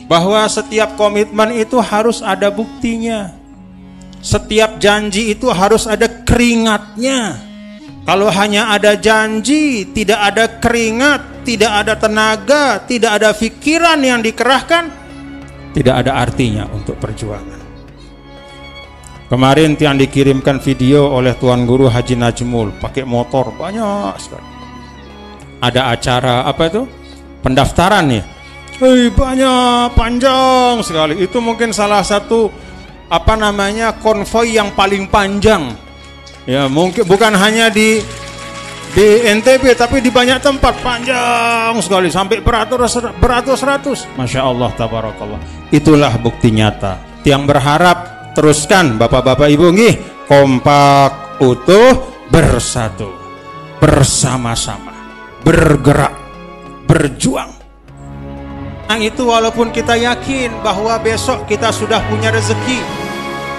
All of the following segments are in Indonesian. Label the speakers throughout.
Speaker 1: bahwa setiap komitmen itu harus ada buktinya. Setiap janji itu harus ada keringatnya. Kalau hanya ada janji, tidak ada keringat, tidak ada tenaga, tidak ada pikiran yang dikerahkan, tidak ada artinya untuk perjuangan. Kemarin yang dikirimkan video oleh Tuan Guru Haji Najmul, pakai motor banyak sekali. Ada acara apa itu? Pendaftaran ya. Banyak, panjang sekali. Itu mungkin salah satu konvoi yang paling panjang. Ya, mungkin bukan hanya di NTB tapi di banyak tempat, panjang sekali sampai beratus-ratus. Masya Allah, tabarakallah. Itulah bukti nyata. Tiang berharap teruskan Bapak-bapak Ibu nggih, kompak, utuh, bersatu, bersama-sama, bergerak, berjuang. Nah, itu walaupun kita yakin bahwa besok kita sudah punya rezeki,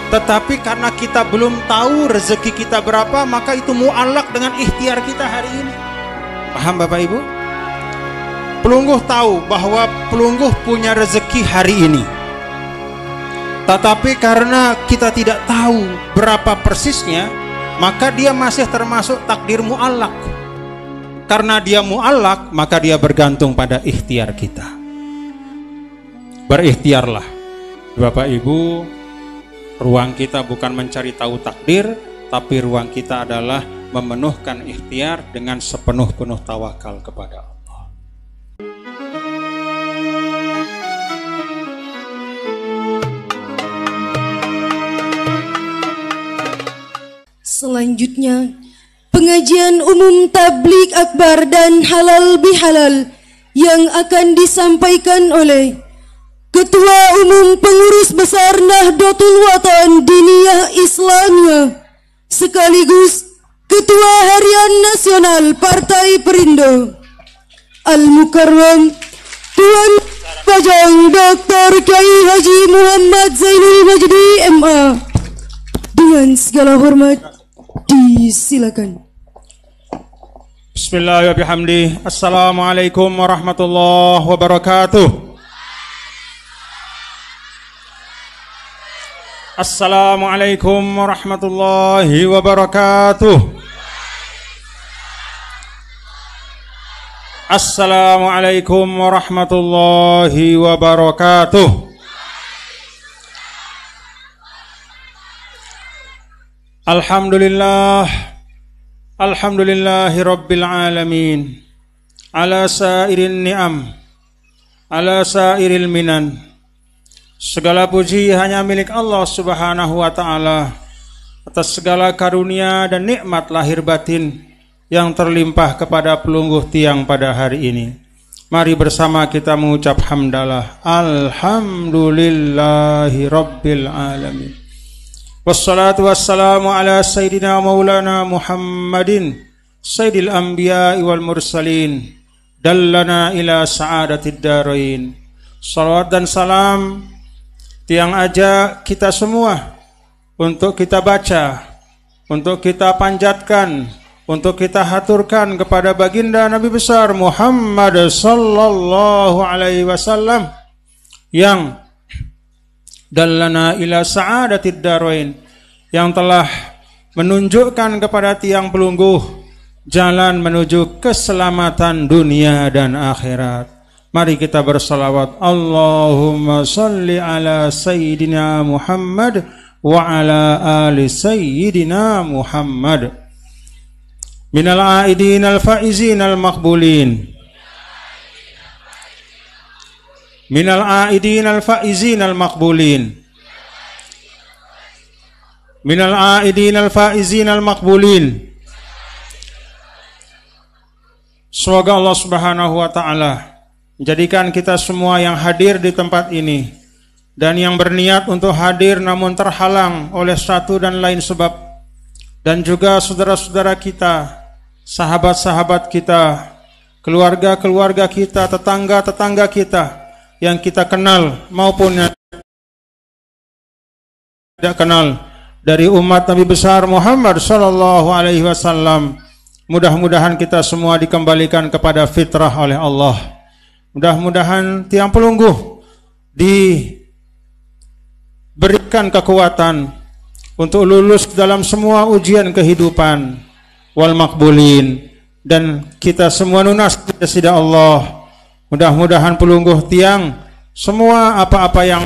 Speaker 1: tetapi karena kita belum tahu rezeki kita berapa, maka itu mu'allak dengan ikhtiar kita hari ini. Paham Bapak Ibu? Pelungguh tahu bahwa pelungguh punya rezeki hari ini, tetapi karena kita tidak tahu berapa persisnya, maka dia masih termasuk takdir mu'allak. Karena dia mu'allak, maka dia bergantung pada ikhtiar kita. Berikhtiarlah Bapak Ibu. Ruang kita bukan mencari tahu takdir, tapi ruang kita adalah memenuhkan ikhtiar dengan sepenuh-penuh tawakal kepada Allah.
Speaker 2: Selanjutnya, pengajian umum tabligh akbar dan halal bihalal yang akan disampaikan oleh Ketua Umum Pengurus Besar Nahdlatul Watan Diniyah Islamiyah sekaligus Ketua Harian Nasional Partai Perindo Al-Mukarram Tuan Pajang Dr. Kiai Haji Muhammad Zainul Majdi MA. Dengan segala hormat disilakan.
Speaker 1: Bismillahirrahmanirrahim. Assalamualaikum warahmatullahi wabarakatuh. Assalamualaikum warahmatullahi wabarakatuh. Assalamualaikum warahmatullahi wabarakatuh. Alhamdulillah, alhamdulillahi rabbil alamin, ala sairin ni'am, ala sairil minan. Segala puji hanya milik Allah Subhanahu wa ta'ala atas segala karunia dan nikmat lahir batin yang terlimpah kepada pelungguh tiang pada hari ini. Mari bersama kita mengucap hamdalah. Alhamdulillahi rabbil alamin. Wassalatu wassalamu ala sayyidina maulana Muhammadin sayyidil anbiya'i wal mursalin dallana ila sa'adatid darain. Salawat dan salam tiang ajak kita semua untuk kita baca, untuk kita panjatkan, untuk kita haturkan kepada baginda Nabi besar Muhammad sallallahu alaihi wasallam yang dallana ila sa'adatid darain, yang telah menunjukkan kepada tiang pelungguh jalan menuju keselamatan dunia dan akhirat. Mari kita bersalawat. Allahumma salli ala Sayyidina Muhammad wa ala ali Sayyidina Muhammad. Minal aidin al-faizin al-maqbulin. Minal aidin al-faizin al-maqbulin. Minal aidin al-faizin al-maqbulin. Semoga Allah Subhanahu wa ta'ala menjadikan kita semua yang hadir di tempat ini dan yang berniat untuk hadir namun terhalang oleh satu dan lain sebab, dan juga saudara-saudara kita, sahabat-sahabat kita, keluarga-keluarga kita, tetangga-tetangga kita yang kita kenal maupun yang tidak kenal dari umat Nabi besar Muhammad sallallahu alaihi wasallam. Mudah-mudahan kita semua dikembalikan kepada fitrah oleh Allah. Mudah-mudahan tiang pelungguh diberikan kekuatan untuk lulus dalam semua ujian kehidupan wal makbulin, dan kita semua lunas tidak Allah. Mudah-mudahan pelungguh tiang semua apa-apa yang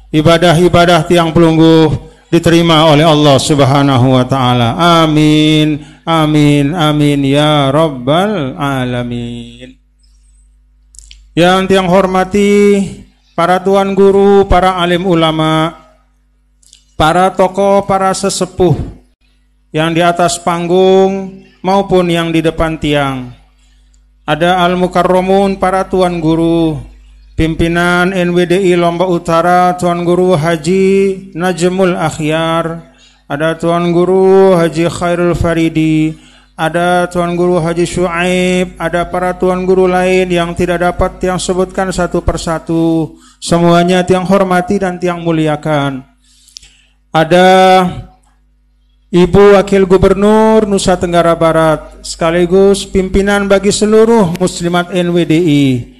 Speaker 1: ibadah-ibadah tiang pelungguh diterima oleh Allah Subhanahu wa taala. Amin. Amin. Amin ya rabbal alamin. Yang tiang hormati para tuan guru, para alim ulama, para tokoh, para sesepuh yang di atas panggung maupun yang di depan tiang. Ada al-mukarramun, para tuan guru, pimpinan NWDI Lombok Utara, Tuan Guru Haji Najmul Akhyar, ada Tuan Guru Haji Khairul Faridi, ada Tuan Guru Haji Syuaib, ada para tuan guru lain yang tidak dapat tiang sebutkan satu persatu. Semuanya tiang hormati dan tiang muliakan. Ada Ibu Wakil Gubernur Nusa Tenggara Barat, sekaligus pimpinan bagi seluruh muslimat NWDI,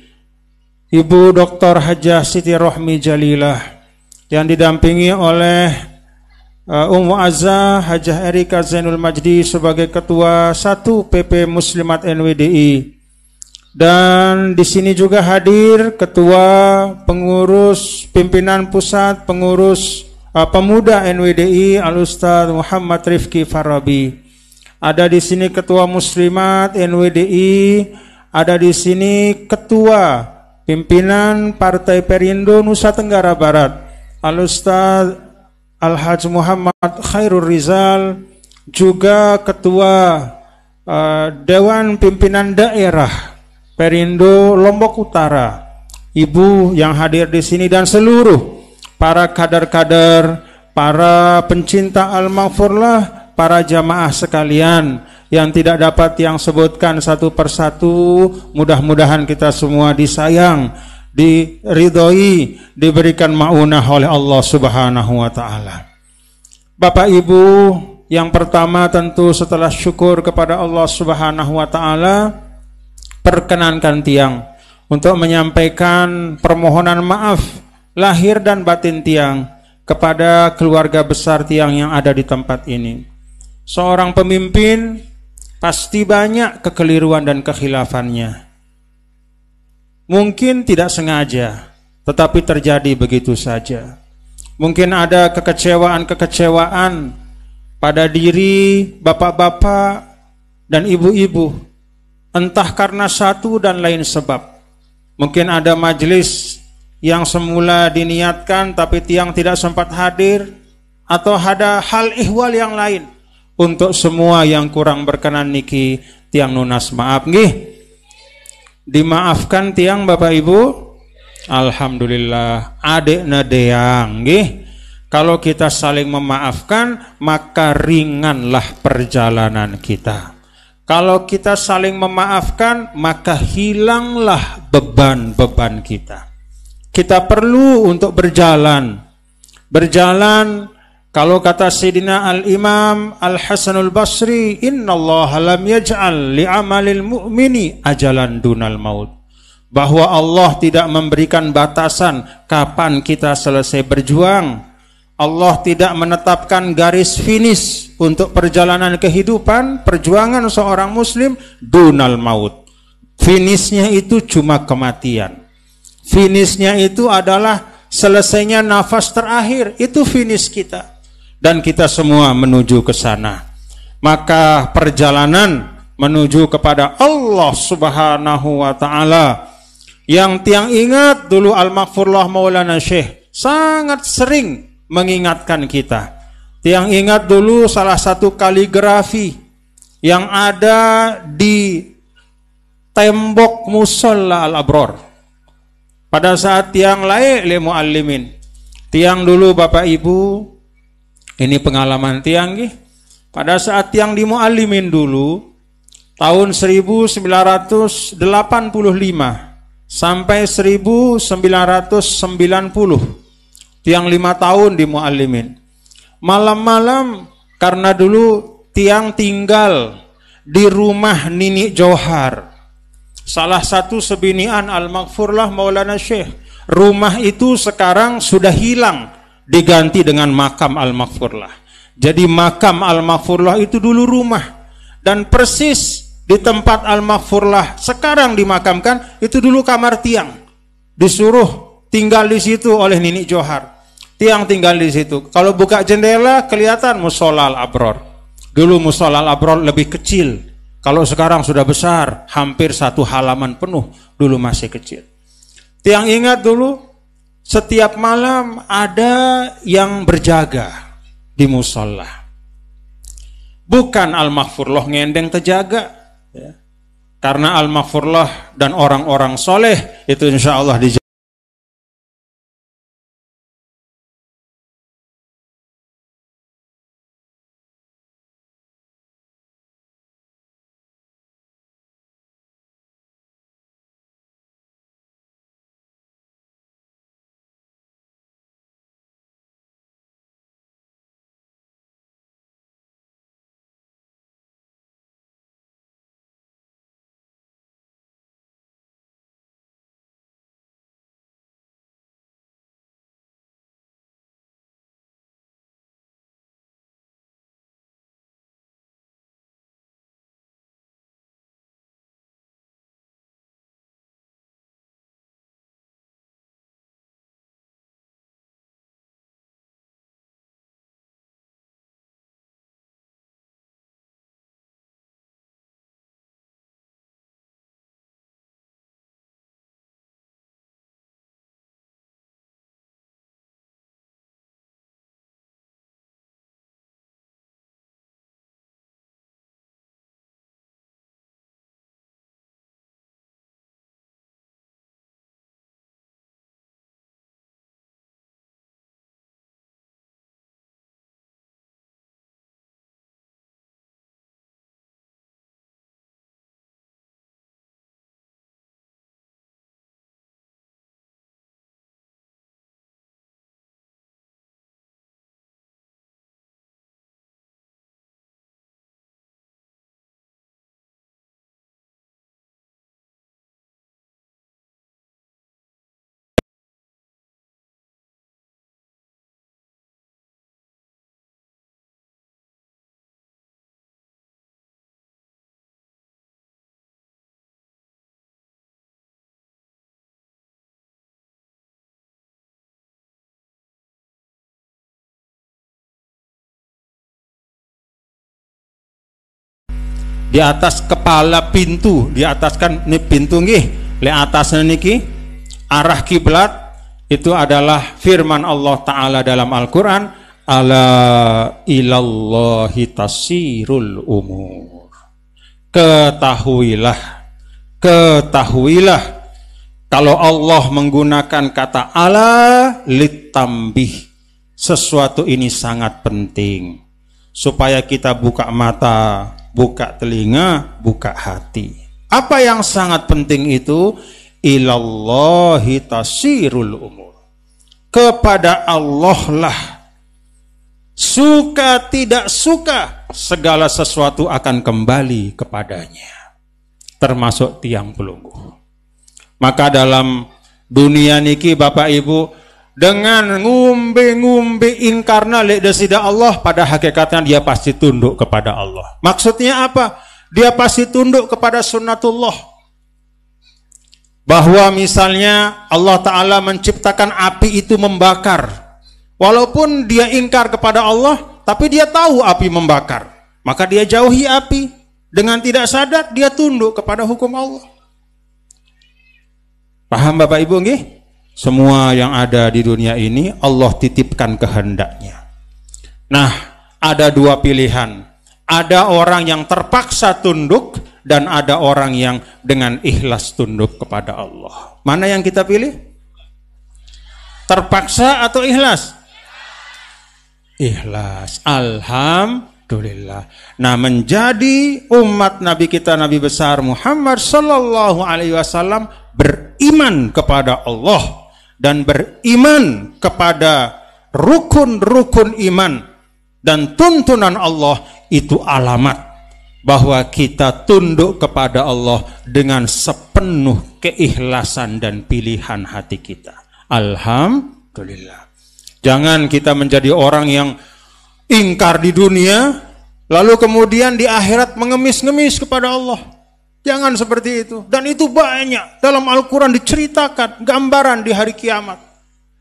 Speaker 1: Ibu Dr. Hajah Siti Rohmi Jalilah, yang didampingi oleh Ummu Azza Hajah Erika Zainul Majdi sebagai Ketua 1 PP Muslimat NWDI. Dan di sini juga hadir Ketua Pengurus Pimpinan Pusat Pengurus Pemuda NWDI Al-Ustaz Muhammad Rifki Farabi. Ada di sini Ketua Muslimat NWDI, ada di sini Ketua Pimpinan Partai Perindo Nusa Tenggara Barat Al-Ustaz Al-Haj Muhammad Khairul Rizal, juga Ketua Dewan Pimpinan Daerah Perindo Lombok Utara, Ibu yang hadir di sini, dan seluruh para kader-kader, para pencinta Al-Maghfurlah, para jamaah sekalian yang tidak dapat yang sebutkan satu persatu. Mudah-mudahan kita semua disayang, diridhoi, diberikan maunah oleh Allah Subhanahu wa taala. Bapak Ibu, yang pertama tentu setelah syukur kepada Allah Subhanahu wa taala, perkenankan tiang untuk menyampaikan permohonan maaf lahir dan batin tiang kepada keluarga besar tiang yang ada di tempat ini. Seorang pemimpin pasti banyak kekeliruan dan kekhilafannya. Mungkin tidak sengaja, tetapi terjadi begitu saja. Mungkin ada kekecewaan-kekecewaan pada diri bapak-bapak dan ibu-ibu, entah karena satu dan lain sebab. Mungkin ada majelis yang semula diniatkan tapi tiang tidak sempat hadir, atau ada hal ihwal yang lain. Untuk semua yang kurang berkenan niki tiang nunas maaf nggih. Dimaafkan tiang Bapak Ibu. Alhamdulillah, adekna deang nggih. Kalau kita saling memaafkan, maka ringanlah perjalanan kita. Kalau kita saling memaafkan, maka hilanglah beban-beban kita. Kita perlu untuk berjalan. Kalau kata Sayyidina Al-Imam Al-Hasanul Basri, innallaha lam yaj'al li'amalil mu'mini ajalan dunal maut. Bahwa Allah tidak memberikan batasan kapan kita selesai berjuang. Allah tidak menetapkan garis finish untuk perjalanan kehidupan, perjuangan seorang muslim dunal maut. Finishnya itu cuma kematian. Finishnya itu adalah selesainya nafas terakhir, itu finish kita. Dan kita semua menuju ke sana. Maka perjalanan menuju kepada Allah Subhanahu wa taala, yang tiang ingat dulu Al-Maghfurlah Maulana Syekh sangat sering mengingatkan kita. Tiang ingat dulu salah satu kaligrafi yang ada di tembok musola Al-Abror. Pada saat tiang laik li muallimin, tiang dulu Bapak Ibu, ini pengalaman tiang nih. Pada saat tiang di muallimin dulu, tahun 1985 sampai 1990, tiang 5 tahun di muallimin. Malam-malam, karena dulu tiang tinggal di rumah Nini Johar, salah satu sebinian Al-Maghfurlah Maulana Syekh rumah itu sekarang sudah hilang, diganti dengan makam Al-Maghfurlah. Jadi makam Al-Maghfurlah itu dulu rumah, dan persis di tempat Al-Maghfurlah sekarang dimakamkan itu dulu kamar tiang. Disuruh tinggal di situ oleh Nini Johar. Tiang tinggal di situ. Kalau buka jendela kelihatan Mushola Al-Abror. Dulu Mushola Al-Abror lebih kecil. Kalau sekarang sudah besar, hampir 1 halaman penuh. Dulu masih kecil. Tiang ingat dulu setiap malam ada yang berjaga di musola. Bukan Al-Maghfurlah ngendeng terjaga, ya. Karena Al-Maghfurlah dan orang-orang soleh itu insya Allah dijaga. Di atas kepala pintu, di atas kan ini pintu nggih, le atasnya niki arah kiblat itu adalah firman Allah Ta'ala dalam Al-Quran, ala ilallahi tasirul umur. Ketahuilah kalau Allah menggunakan kata ala litambih, sesuatu ini sangat penting supaya kita buka mata, buka telinga, buka hati. Apa yang sangat penting itu? Ilallahi tasirul umur. Kepada Allah lah, suka tidak suka, segala sesuatu akan kembali kepadanya, termasuk tiang pelunggu. Maka dalam dunia niki Bapak Ibu, dengan ngumbe-ngumbe inkarna lek desida Allah, pada hakikatnya dia pasti tunduk kepada Allah. Maksudnya apa? Dia pasti tunduk kepada sunnatullah. Bahwa misalnya Allah Ta'ala menciptakan api itu membakar. Walaupun dia ingkar kepada Allah, tapi dia tahu api membakar. Maka dia jauhi api. Dengan tidak sadar dia tunduk kepada hukum Allah. Paham Bapak Ibu nggih? Semua yang ada di dunia ini Allah titipkan kehendaknya. Nah, ada 2 pilihan. Ada orang yang terpaksa tunduk dan ada orang yang dengan ikhlas tunduk kepada Allah. Mana yang kita pilih? Terpaksa atau ikhlas? Ikhlas. Alhamdulillah. Nah, menjadi umat Nabi kita, Nabi besar Muhammad sallallahu alaihi wasallam, beriman kepada Allah dan beriman kepada rukun-rukun iman dan tuntunan Allah, itu alamat bahwa kita tunduk kepada Allah dengan sepenuh keikhlasan dan pilihan hati kita. Alhamdulillah. Jangan kita menjadi orang yang ingkar di dunia, lalu kemudian di akhirat mengemis-ngemis kepada Allah. Jangan seperti itu. Dan itu banyak. Dalam Al-Quran diceritakan gambaran di hari kiamat.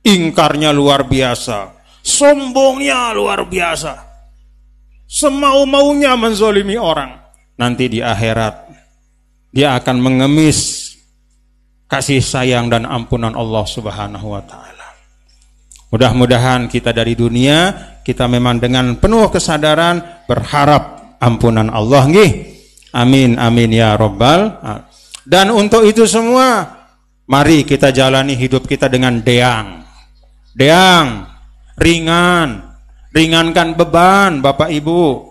Speaker 1: Ingkarnya luar biasa. Sombongnya luar biasa. Semau-maunya menzolimi orang. Nanti di akhirat dia akan mengemis kasih sayang dan ampunan Allah Subhanahu wa ta'ala. Mudah-mudahan kita dari dunia, kita memang dengan penuh kesadaran berharap ampunan Allah. Nggih. Amin, amin ya Rabbal. Dan untuk itu semua, mari kita jalani hidup kita dengan deang. Deang, ringan. Ringankan beban, Bapak Ibu.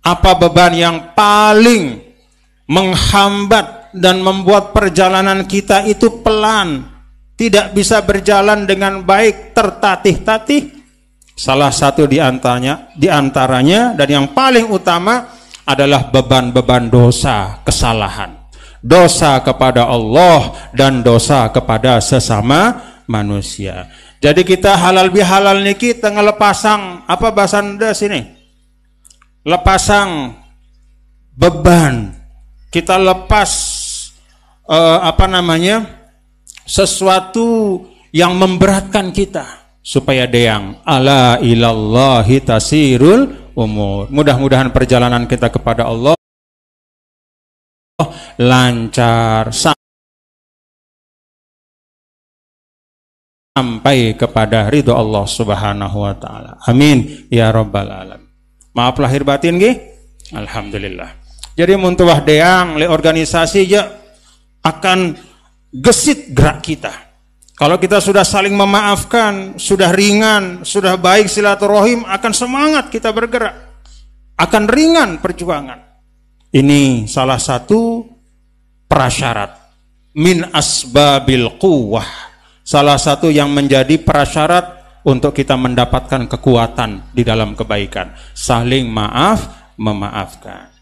Speaker 1: Apa beban yang paling menghambat dan membuat perjalanan kita itu pelan? Tidak bisa berjalan dengan baik, tertatih-tatih. Salah satu di antaranya dan yang paling utama adalah beban-beban dosa, kesalahan. Dosa kepada Allah dan dosa kepada sesama manusia. Jadi kita halal bihalal niki tengah lepasang, apa bahasa Anda sini? Lepasang beban. Kita lepas sesuatu yang memberatkan kita supaya deang. Ala ilallahi tasirul umur. Mudah-mudahan perjalanan kita kepada Allah lancar sampai kepada ridho Allah Subhanahu wa ta'ala. Amin ya rabbal alamin. Maaf lahir batin nggih. Alhamdulillah. Jadi muntuwah deang le organisasi ya akan gesit gerak kita. Kalau kita sudah saling memaafkan, sudah ringan, sudah baik silaturahim, akan semangat kita bergerak. Akan ringan perjuangan. Ini salah satu prasyarat min asbabil quwwah. Salah satu yang menjadi prasyarat untuk kita mendapatkan kekuatan di dalam kebaikan. Saling maaf, memaafkan.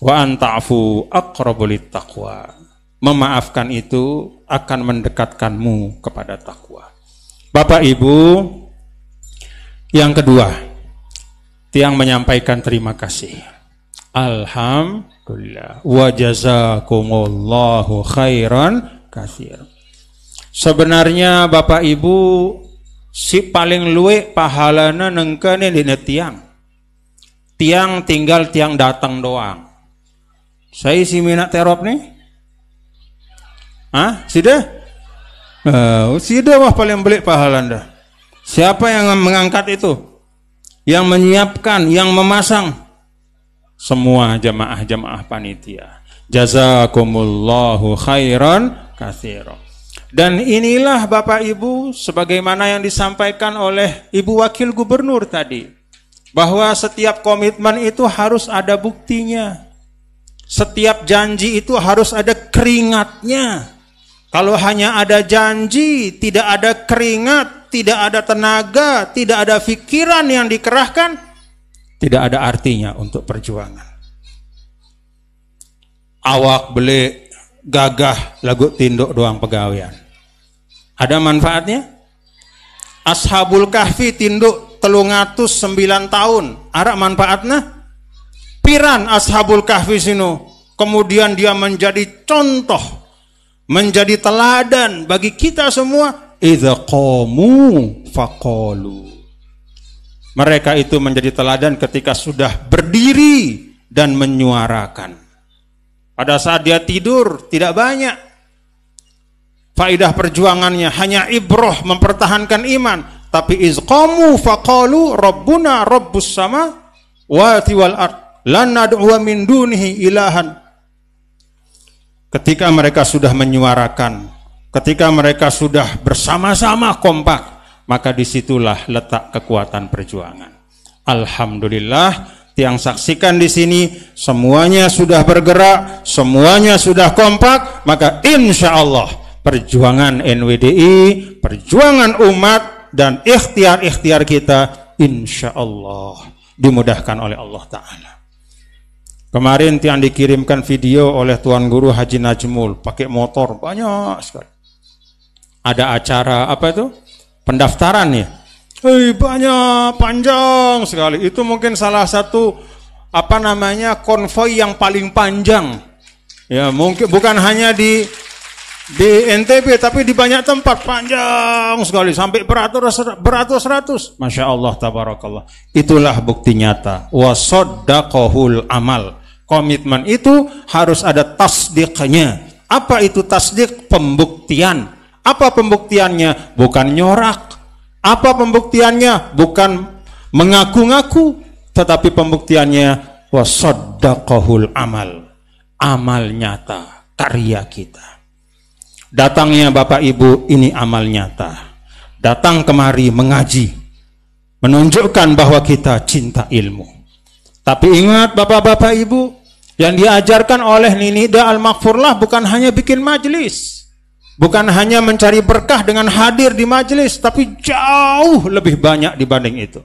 Speaker 1: Wa anta'fu aqrabu littaqwa. Memaafkan itu akan mendekatkanmu kepada takwa. Bapak Ibu, yang kedua, tiang menyampaikan terima kasih. Alhamdulillah. Wa jazakumullahu khairan katsir. Sebenarnya Bapak Ibu, si paling luwe pahalana nengkene dina tiang. Tiang tinggal tiang datang doang. Saya si minat terop nih. Hah? Sudah? Sudah wah paling belik pahalanda. Siapa yang mengangkat itu? Yang menyiapkan, yang memasang? Semua jamaah-jamaah panitia. Jazakumullahu khairan katsiran. Dan inilah Bapak Ibu, sebagaimana yang disampaikan oleh Ibu Wakil Gubernur tadi, bahwa setiap komitmen itu harus ada buktinya. Setiap janji itu harus ada keringatnya. Kalau hanya ada janji, tidak ada keringat, tidak ada tenaga, tidak ada pikiran yang dikerahkan, tidak ada artinya untuk perjuangan. Awak beli gagah lagu tinduk doang pegawaian. Ada manfaatnya? Ashabul Kahfi tinduk 309 tahun. Ada manfaatnya? Piran Ashabul Kahfi sinu. Kemudian dia menjadi contoh, menjadi teladan bagi kita semua. Idza qamu faqalu. Mereka itu menjadi teladan ketika sudah berdiri dan menyuarakan. Pada saat dia tidur tidak banyak faidah perjuangannya, hanya ibrah mempertahankan iman. Tapi izqamu faqalu rabbuna rabbus samawati wal ard lan nad'u min dunihi ilahan. Ketika mereka sudah menyuarakan, ketika mereka sudah bersama-sama kompak, maka disitulah letak kekuatan perjuangan. Alhamdulillah, tiang saksikan di sini semuanya sudah bergerak, semuanya sudah kompak, maka insya Allah perjuangan NWDI, perjuangan umat dan ikhtiar-ikhtiar kita insya Allah dimudahkan oleh Allah Ta'ala. Kemarin tiang dikirimkan video oleh Tuan Guru Haji Najmul pakai motor banyak sekali. ada acara apa itu? Pendaftaran ya. Banyak, panjang sekali. Itu mungkin salah satu konvoi yang paling panjang. Ya, mungkin bukan hanya di NTB tapi di banyak tempat panjang sekali sampai beratus-ratus. Masya Allah, tabarakallah. Itulah bukti nyata. Wasaddaqahul amal. Komitmen itu harus ada tasdiknya. Apa itu tasdik? Pembuktian. Apa pembuktiannya? Bukan nyorak. Apa pembuktiannya? Bukan mengaku-ngaku, tetapi pembuktiannya wasaddaqahul amal. Amal nyata, karya kita. Datangnya Bapak Ibu, ini amal nyata. Datang kemari mengaji, menunjukkan bahwa kita cinta ilmu. Tapi ingat Bapak-Bapak Ibu, yang diajarkan oleh Ninida Al-Maghfurlah bukan hanya bikin majelis, bukan hanya mencari berkah dengan hadir di majelis, tapi jauh lebih banyak dibanding itu.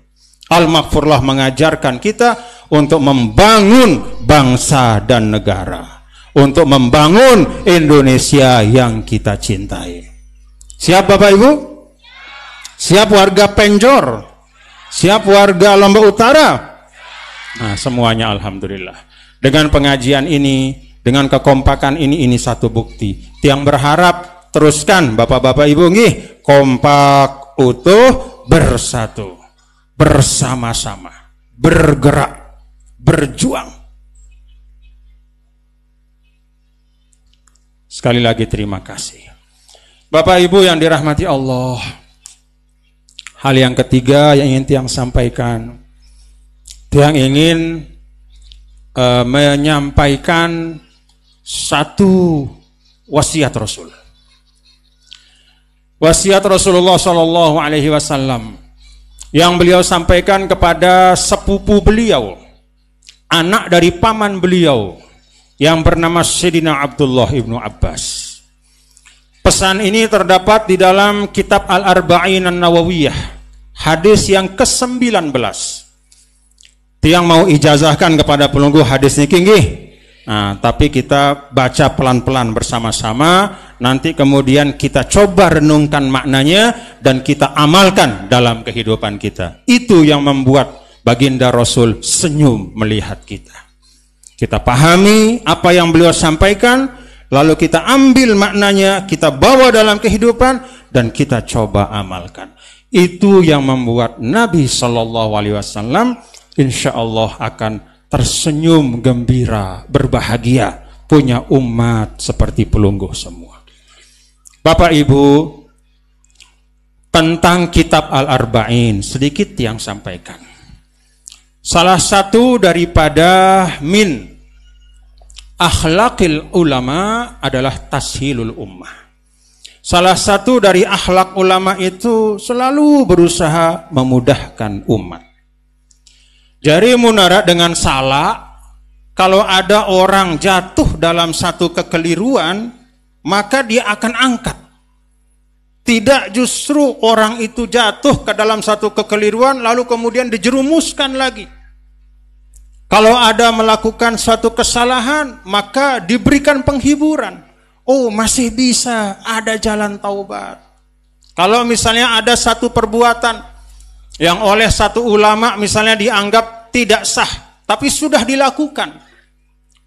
Speaker 1: Al-Maghfurlah mengajarkan kita untuk membangun bangsa dan negara, untuk membangun Indonesia yang kita cintai. Siap Bapak Ibu? Siap warga Penjor? Siap warga Lombok Utara? Nah, semuanya alhamdulillah. Dengan pengajian ini, dengan kekompakan ini satu bukti. Tiang berharap teruskan Bapak-bapak Ibu nggih, kompak, utuh, bersatu, bersama-sama, bergerak, berjuang. Sekali lagi terima kasih. Bapak Ibu yang dirahmati Allah, hal yang ketiga yang ingin Tiang sampaikan, Tiang ingin menyampaikan satu wasiat Rasul. Wasiat Rasulullah Shallallahu Alaihi Wasallam yang beliau sampaikan kepada sepupu beliau, anak dari paman beliau yang bernama Sayyidina Abdullah ibnu Abbas. Pesan ini terdapat di dalam kitab Al-Arba'in An-Nawawiyah, hadis yang ke-19. Tiang mau ijazahkan kepada pelunggu hadis niki. Nah, tapi kita baca pelan-pelan bersama-sama, nanti kemudian kita coba renungkan maknanya dan kita amalkan dalam kehidupan kita. Itu yang membuat baginda Rasul senyum melihat kita. Kita pahami apa yang beliau sampaikan, lalu kita ambil maknanya, kita bawa dalam kehidupan dan kita coba amalkan. Itu yang membuat Nabi Shallallahu Alaihi Wasallam insya Allah akan tersenyum gembira, berbahagia, punya umat seperti pelungguh semua. Bapak Ibu, tentang kitab Al-Arba'in sedikit yang sampaikan. Salah satu daripada min akhlaqil ulama adalah tashilul ummah. Salah satu dari akhlak ulama itu selalu berusaha memudahkan umat. Jari munara dengan salah, kalau ada orang jatuh dalam satu kekeliruan, maka dia akan angkat. Tidak justru orang itu jatuh ke dalam satu kekeliruan, lalu kemudian dijerumuskan lagi. Kalau ada melakukan suatu kesalahan, maka diberikan penghiburan. Oh, masih bisa, ada jalan taubat. Kalau misalnya ada satu perbuatan yang oleh satu ulama misalnya dianggap tidak sah, tapi sudah dilakukan,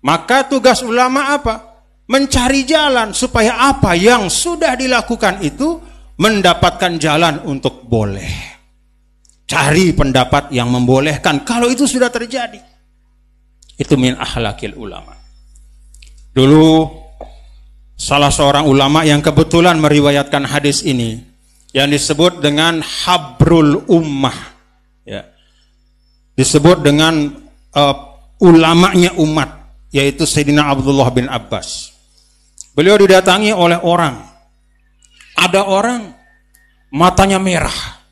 Speaker 1: maka tugas ulama apa? Mencari jalan supaya apa yang sudah dilakukan itu mendapatkan jalan untuk boleh. Cari pendapat yang membolehkan kalau itu sudah terjadi. Itu min akhlaqil ulama. Dulu salah seorang ulama yang kebetulan meriwayatkan hadis ini, yang disebut dengan habrul ummah, ya, disebut dengan ulamanya umat, yaitu Sayyidina Abdullah bin Abbas. Beliau didatangi oleh orang, ada orang matanya merah,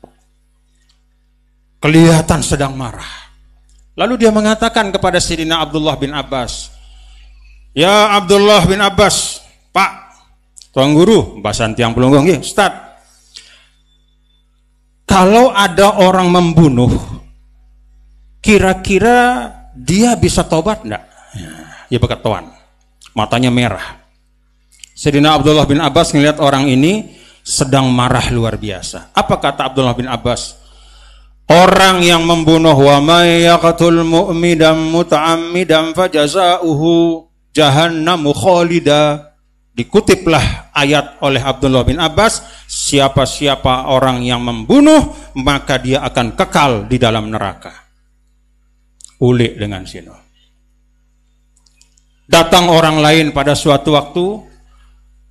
Speaker 1: kelihatan sedang marah. Lalu dia mengatakan kepada Sayyidina Abdullah bin Abbas, ya Abdullah bin Abbas, Pak, Tuan Guru, bahasan tiang pelunggung, Ustaz, kalau ada orang membunuh, kira-kira dia bisa tobat enggak? Ya berkatuan, matanya merah. Sayyidina Abdullah bin Abbas melihat orang ini sedang marah luar biasa. Apa kata Abdullah bin Abbas? Orang yang membunuh wa may yaqtul mu'midan muta'ammidan fajaza'uhu jahannamu khalida. Dikutiplah ayat oleh Abdullah bin Abbas, siapa-siapa orang yang membunuh maka dia akan kekal di dalam neraka. Ulik dengan sino. Datang orang lain pada suatu waktu,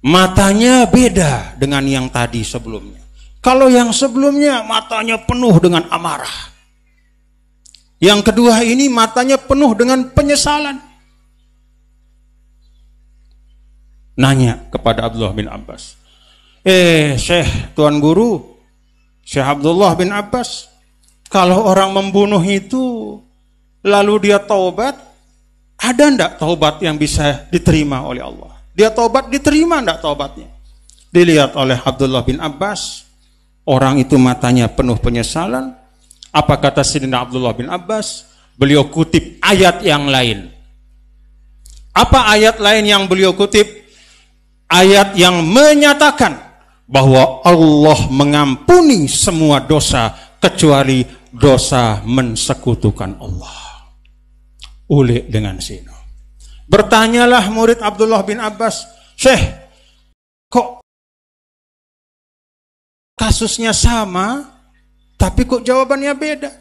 Speaker 1: matanya beda dengan yang tadi sebelumnya. Kalau yang sebelumnya matanya penuh dengan amarah. Yang kedua ini matanya penuh dengan penyesalan. Nanya kepada Abdullah bin Abbas. Syekh, Tuan Guru, Syekh Abdullah bin Abbas, kalau orang membunuh itu lalu dia taubat, ada enggak taubat yang bisa diterima oleh Allah? Dia taubat, diterima enggak taubatnya? Dilihat oleh Abdullah bin Abbas, orang itu matanya penuh penyesalan. Apa kata Sayyidina Abdullah bin Abbas? Beliau kutip ayat yang lain. Apa ayat lain yang beliau kutip? Ayat yang menyatakan bahwa Allah mengampuni semua dosa kecuali dosa mensekutukan Allah. Ulik dengan sino. Bertanyalah murid Abdullah bin Abbas, Syekh, kok kasusnya sama, tapi kok jawabannya beda?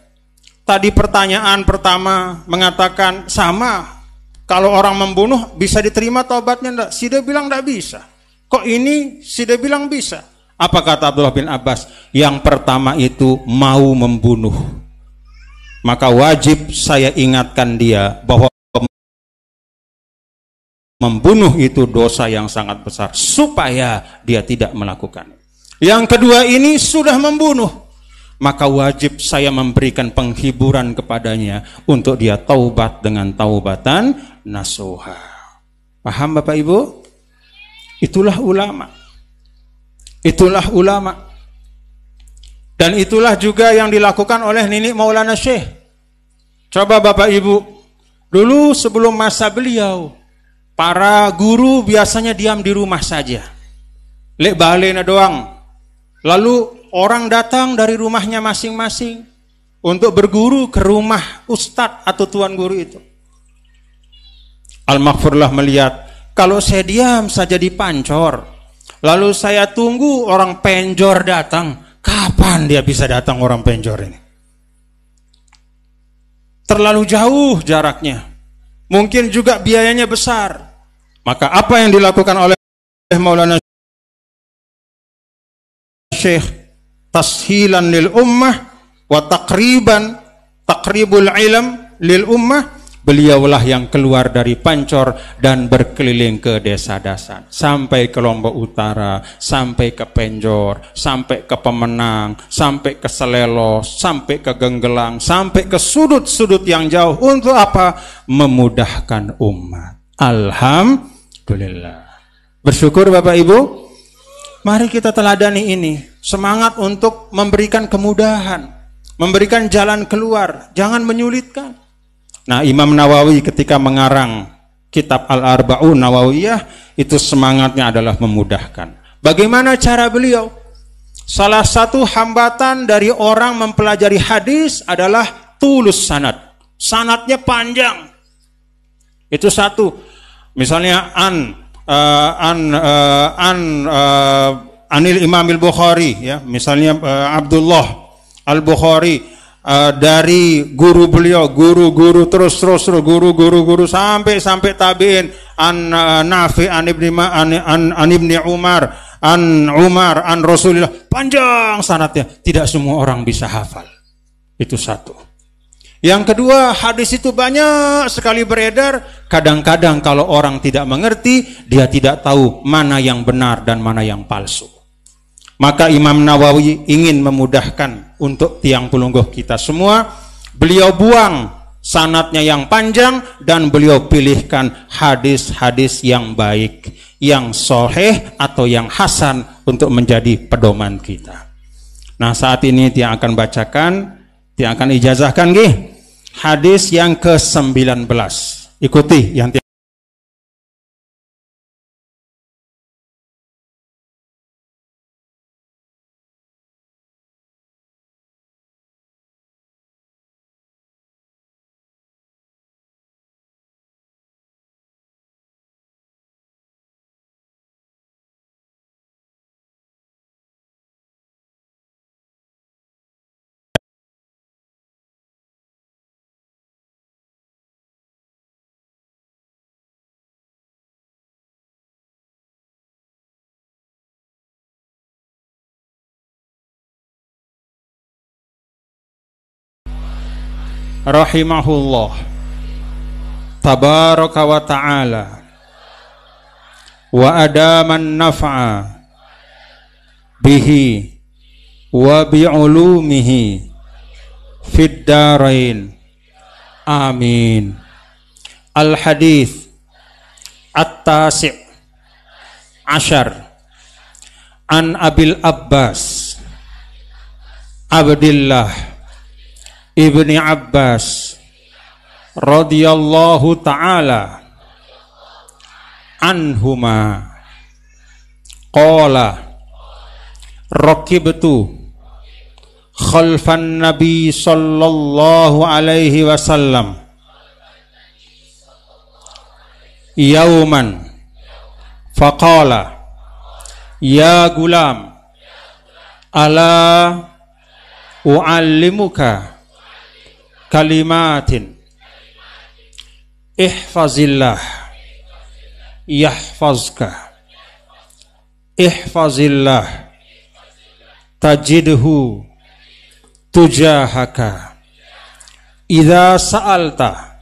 Speaker 1: Tadi pertanyaan pertama mengatakan sama, kalau orang membunuh bisa diterima taubatnya enggak? Si dia bilang enggak bisa. Kok ini si dia bilang bisa? Apa kata Abdullah bin Abbas? Yang pertama itu mau membunuh. Maka wajib saya ingatkan dia bahwa membunuh itu dosa yang sangat besar, supaya dia tidak melakukan. Yang kedua ini sudah membunuh, maka wajib saya memberikan penghiburan kepadanya untuk dia taubat dengan taubatan nasuha. Paham Bapak Ibu? Itulah ulama. Itulah ulama. Dan itulah juga yang dilakukan oleh Nini Maulana Syekh. Coba Bapak Ibu, dulu sebelum masa beliau, para guru biasanya diam di rumah saja. Lek balena doang. Lalu orang datang dari rumahnya masing-masing untuk berguru ke rumah ustadz atau tuan guru itu. Al-Maghfurlah melihat, kalau saya diam saja di pancor, lalu saya tunggu orang penjor datang, kapan dia bisa datang orang penjor ini? Terlalu jauh jaraknya, mungkin juga biayanya besar. Maka apa yang dilakukan oleh Maulana Syekh, tashilan lil ummah wa takribul ilm lil ummah, beliaulah yang keluar dari pancor dan berkeliling ke desa-desa, sampai ke Lombok Utara, sampai ke Penjor, sampai ke Pemenang, sampai ke Selelo, sampai ke Genggelang, sampai ke sudut-sudut yang jauh. Untuk apa? Memudahkan umat. Alhamdulillah. Bersyukur Bapak Ibu. Mari kita teladani ini. Semangat untuk memberikan kemudahan, memberikan jalan keluar, jangan menyulitkan. Nah, Imam Nawawi ketika mengarang kitab Al-Arba'un Nawawiyah, itu semangatnya adalah memudahkan. Bagaimana cara beliau? Salah satu hambatan dari orang mempelajari hadis adalah tulus sanad. Sanadnya panjang. Itu satu. Misalnya Anil Imam Al-Bukhari, ya, misalnya Abdullah Al-Bukhari, dari guru beliau, guru terus guru sampai tabi'in, Nafi an Ibni Umar, an Rasulullah, panjang sanadnya, tidak semua orang bisa hafal. Itu satu. Yang kedua, hadis itu banyak sekali beredar, kadang-kadang kalau orang tidak mengerti, dia tidak tahu mana yang benar dan mana yang palsu. Maka Imam Nawawi ingin memudahkan untuk tiang pelungguh kita semua. Beliau buang sanadnya yang panjang dan beliau pilihkan hadis-hadis yang baik, yang sahih atau yang hasan untuk menjadi pedoman kita. Nah, saat ini dia akan bacakan, dia akan ijazahkan hadis yang ke-19. Ikuti yang rahimahullah tabaraka wa ta'ala wa adaman naf'a bihi wa bi'ulumihi fid darain amin. Al hadits at-tasi' ashar an Abil Abbas Abdillah ibni Abbas radhiyallahu ta'ala anhuma qala rakibtu khalfan nabi sallallahu alaihi wasallam yauman faqala ya gulam ala u'allimuka kalimatin ihfazillah yahfazka ihfazillah tajidhu tujahaka idza sa'alta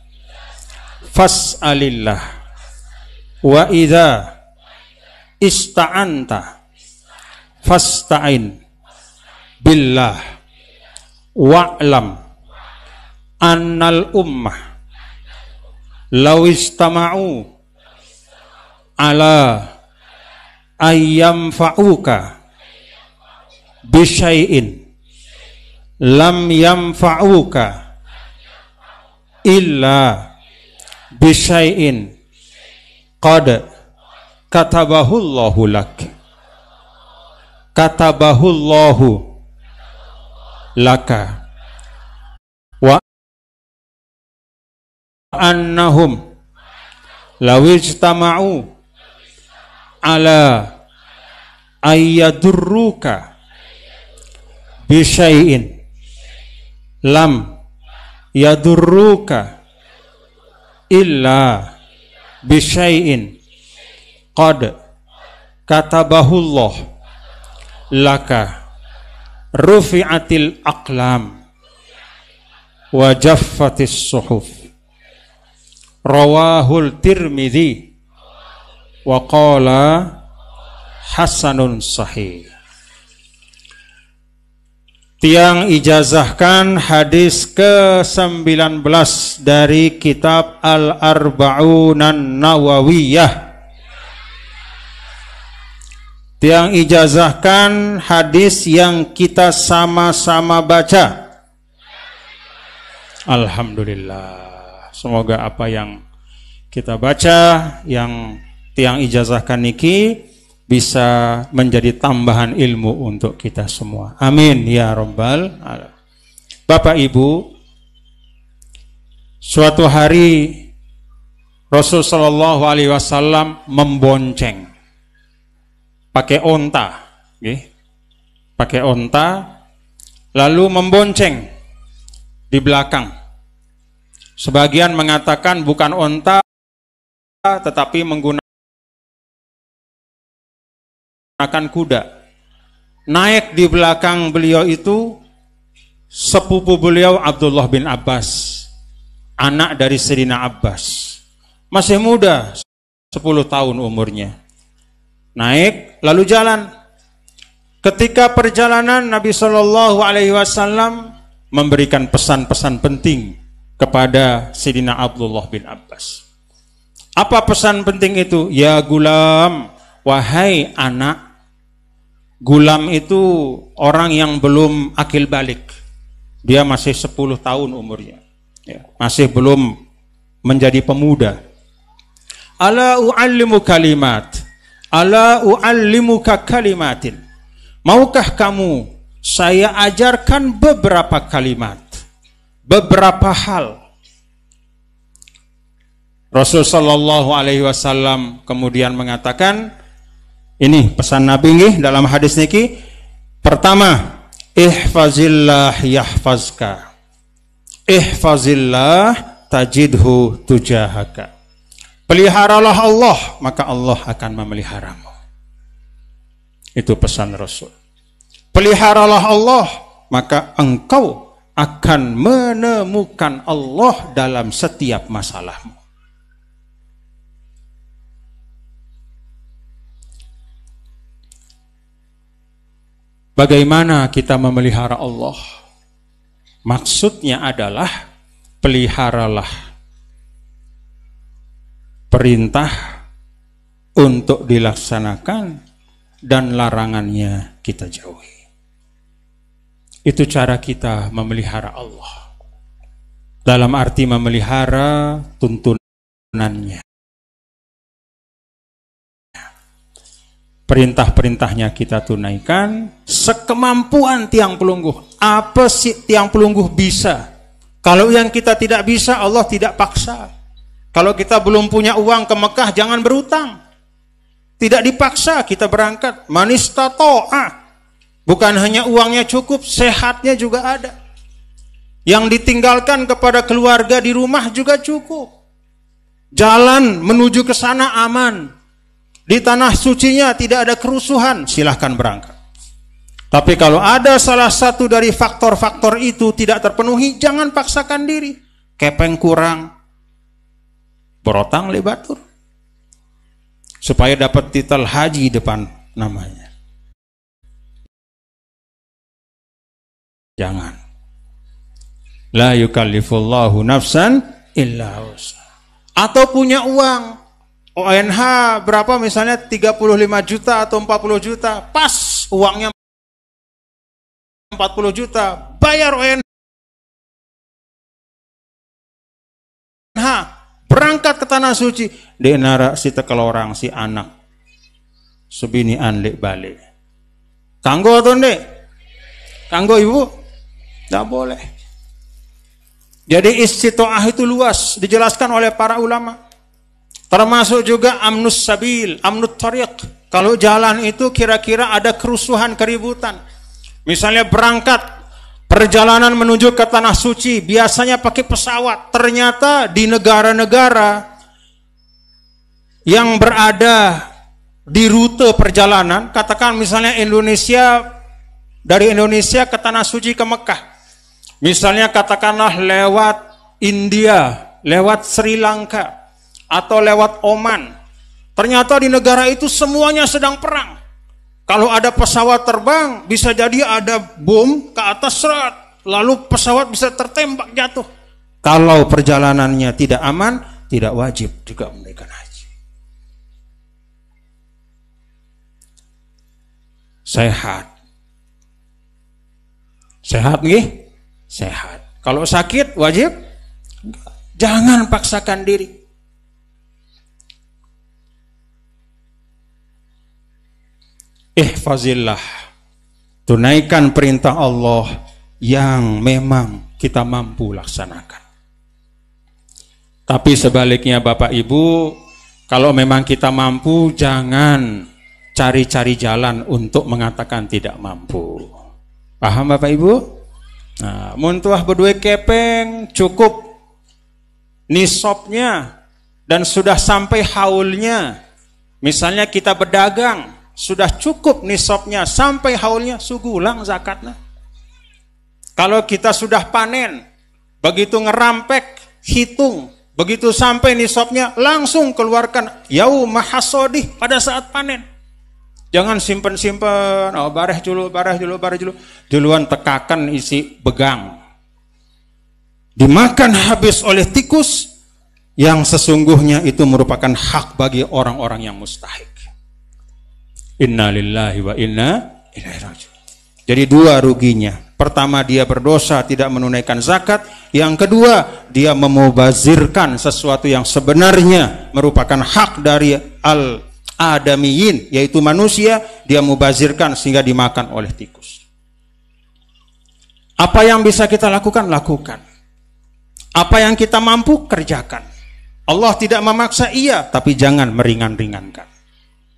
Speaker 1: fas'alillah wa idza ista'anta fasta'in billah wa'lam annal ummah law istama'u ala ayyam fa'uka bisyai'in lam yamfa'uka illa bisyai'in qad katabahullahu lak katabahullahu laka wa annahum lawijtama'u ala ayyadurruka bisyai'in lam yadurruka illa bisyai'in qad katabahullah laka rufi'atil aqlam wa jaffatis suhuf rawahul Tirmidzi wa qala hasanun sahih. Tiang ijazahkan hadis ke-19 dari kitab Al-Arba'unan Nawawiyah. Tiang ijazahkan hadis yang kita sama-sama baca. Alhamdulillah. Semoga apa yang kita baca, yang tiang ijazahkan niki bisa menjadi tambahan ilmu untuk kita semua. Amin ya rabbal alamin. Bapak Ibu, suatu hari Rasul sallallahu alaihi wasallam membonceng pakai onta, pakai onta, lalu membonceng di belakang. Sebagian mengatakan bukan onta, tetapi menggunakan kuda. Naik di belakang beliau itu sepupu beliau Abdullah bin Abbas, anak dari Sayyidina Abbas, masih muda, 10 tahun umurnya. Naik lalu jalan. Ketika perjalanan Nabi Shallallahu Alaihi Wasallam memberikan pesan-pesan penting kepada Sayyidina Abdullah bin Abbas. Apa pesan penting itu? Ya gulam, wahai anak. Gulam itu orang yang belum akil balik. Dia masih 10 tahun umurnya, ya, masih belum menjadi pemuda. Ala u'allimu kalimat, ala u'allimuka kalimatin. Maukah kamu saya ajarkan beberapa kalimat, beberapa hal. Rasul sallallahu alaihi wasallam kemudian mengatakan, ini pesan Nabi nggih dalam hadis niki. Pertama, ihfazillah yahfazka. Ihfazillah tajidhu tujahaka. Peliharalah Allah, maka Allah akan memeliharamu. Itu pesan Rasul. Peliharalah Allah, maka engkau akan menemukan Allah dalam setiap masalahmu. Bagaimana kita memelihara Allah? Maksudnya adalah peliharalah perintah untuk dilaksanakan dan larangannya kita jauhi. Itu cara kita memelihara Allah. Dalam arti memelihara tuntunannya. Perintah-perintahnya kita tunaikan sekemampuan tiang pelungguh. Apa sih tiang pelungguh bisa? Kalau yang kita tidak bisa, Allah tidak paksa. Kalau kita belum punya uang ke Mekah, jangan berutang. Tidak dipaksa kita berangkat. Manistato'ah. Bukan hanya uangnya cukup, sehatnya juga ada. Yang ditinggalkan kepada keluarga di rumah juga cukup. Jalan menuju ke sana aman. Di tanah sucinya tidak ada kerusuhan, silahkan berangkat. Tapi kalau ada salah satu dari faktor-faktor itu tidak terpenuhi, jangan paksakan diri. Kepeng kurang, berotang lebatur. Supaya dapat titel haji depan namanya. Jangan. La yukallifullahu nafsan illa wus'aha. Atau punya uang. ONH berapa misalnya 35 juta atau 40 juta. Pas uangnya 40 juta. Bayar ONH. Berangkat ke tanah suci. Denara si tekelorang si anak. Sebinian lek balik. Kanggo atau ndek? Kanggo ibu? Tidak boleh. Jadi istitoah itu luas. Dijelaskan oleh para ulama. Termasuk juga amnus sabil, amnut tariq. Kalau jalan itu kira-kira ada kerusuhan, keributan. Misalnya berangkat, perjalanan menuju ke tanah suci, biasanya pakai pesawat. Ternyata di negara-negara yang berada di rute perjalanan, katakan misalnya Indonesia, dari Indonesia ke tanah suci ke Mekah. Misalnya katakanlah lewat India, lewat Sri Lanka, atau lewat Oman. Ternyata di negara itu semuanya sedang perang. Kalau ada pesawat terbang, bisa jadi ada bom ke atas serat, lalu pesawat bisa tertembak jatuh. Kalau perjalanannya tidak aman, tidak wajib juga menunaikan haji. Sehat. Sehat nggih? Sehat. Kalau sakit wajib? Jangan paksakan diri. Ihfazillah, tunaikan perintah Allah yang memang kita mampu laksanakan. Tapi sebaliknya Bapak Ibu, kalau memang kita mampu, jangan cari-cari jalan untuk mengatakan tidak mampu. Paham Bapak Ibu? Nah, muntuah berdua kepeng cukup nisabnya dan sudah sampai haulnya. Misalnya kita berdagang, sudah cukup nisabnya sampai haulnya, sugulang zakatnya. Kalau kita sudah panen, begitu ngerampek, hitung, begitu sampai nisabnya, langsung keluarkan yaumah hasodih pada saat panen. Jangan simpen-simpen, oh bareh dulu. Duluan tekakan isi begang. Dimakan habis oleh tikus, yang sesungguhnya itu merupakan hak bagi orang-orang yang mustahik. Inna lillahi wa inna ilaihi raji'un. Jadi dua ruginya. Pertama, dia berdosa tidak menunaikan zakat. Yang kedua, dia memubazirkan sesuatu yang sebenarnya merupakan hak dari al-adamiyin, yaitu manusia. Dia mubazirkan sehingga dimakan oleh tikus. Apa yang bisa kita lakukan? Lakukan. Apa yang kita mampu? Kerjakan. Allah tidak memaksa, iya, tapi jangan meringan-ringankan.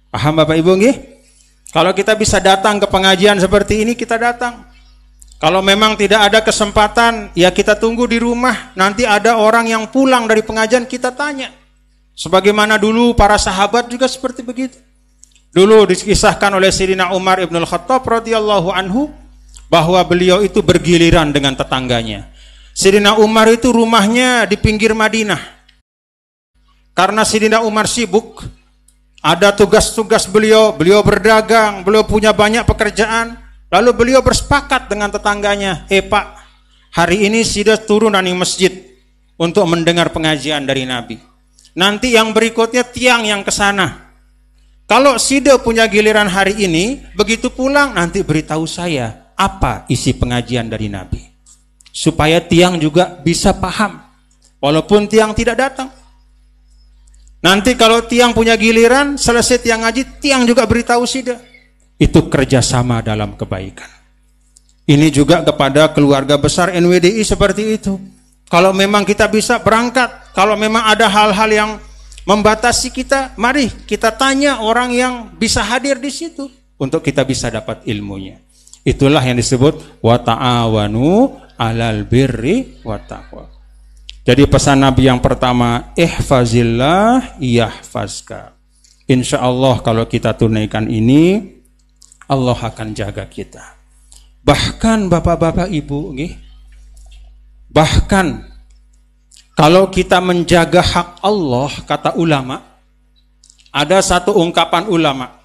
Speaker 1: Paham Bapak Ibu nggih? Kalau kita bisa datang ke pengajian seperti ini, kita datang. Kalau memang tidak ada kesempatan, ya kita tunggu di rumah. Nanti ada orang yang pulang dari pengajian, kita tanya. Sebagaimana dulu para sahabat juga seperti begitu. Dulu dikisahkan oleh Sayyidina Umar ibn al-Khattab radhiyallahu anhu, bahwa beliau itu bergiliran dengan tetangganya. Sayyidina Umar itu rumahnya di pinggir Madinah. Karena Sayyidina Umar sibuk, ada tugas-tugas beliau berdagang, beliau punya banyak pekerjaan, lalu beliau bersepakat dengan tetangganya, Pak, hari ini sudah turun dari masjid untuk mendengar pengajian dari Nabi. Nanti yang berikutnya tiang yang ke sana. Kalau Sida punya giliran hari ini, begitu pulang nanti beritahu saya apa isi pengajian dari Nabi. Supaya tiang juga bisa paham, walaupun tiang tidak datang. Nanti kalau tiang punya giliran, selesai tiang ngaji, tiang juga beritahu Sida. Itu kerjasama dalam kebaikan. Ini juga kepada keluarga besar NWDI seperti itu. Kalau memang kita bisa berangkat, kalau memang ada hal-hal yang membatasi kita, mari kita tanya orang yang bisa hadir di situ untuk kita bisa dapat ilmunya. Itulah yang disebut wa ta'awanu 'alal birri wa taqwa. Jadi pesan Nabi yang pertama, ihfazillah yahfazka. Insya Allah kalau kita tunaikan ini, Allah akan jaga kita. Bahkan bapak-bapak ibu, bahkan kalau kita menjaga hak Allah, kata ulama, ada satu ungkapan ulama,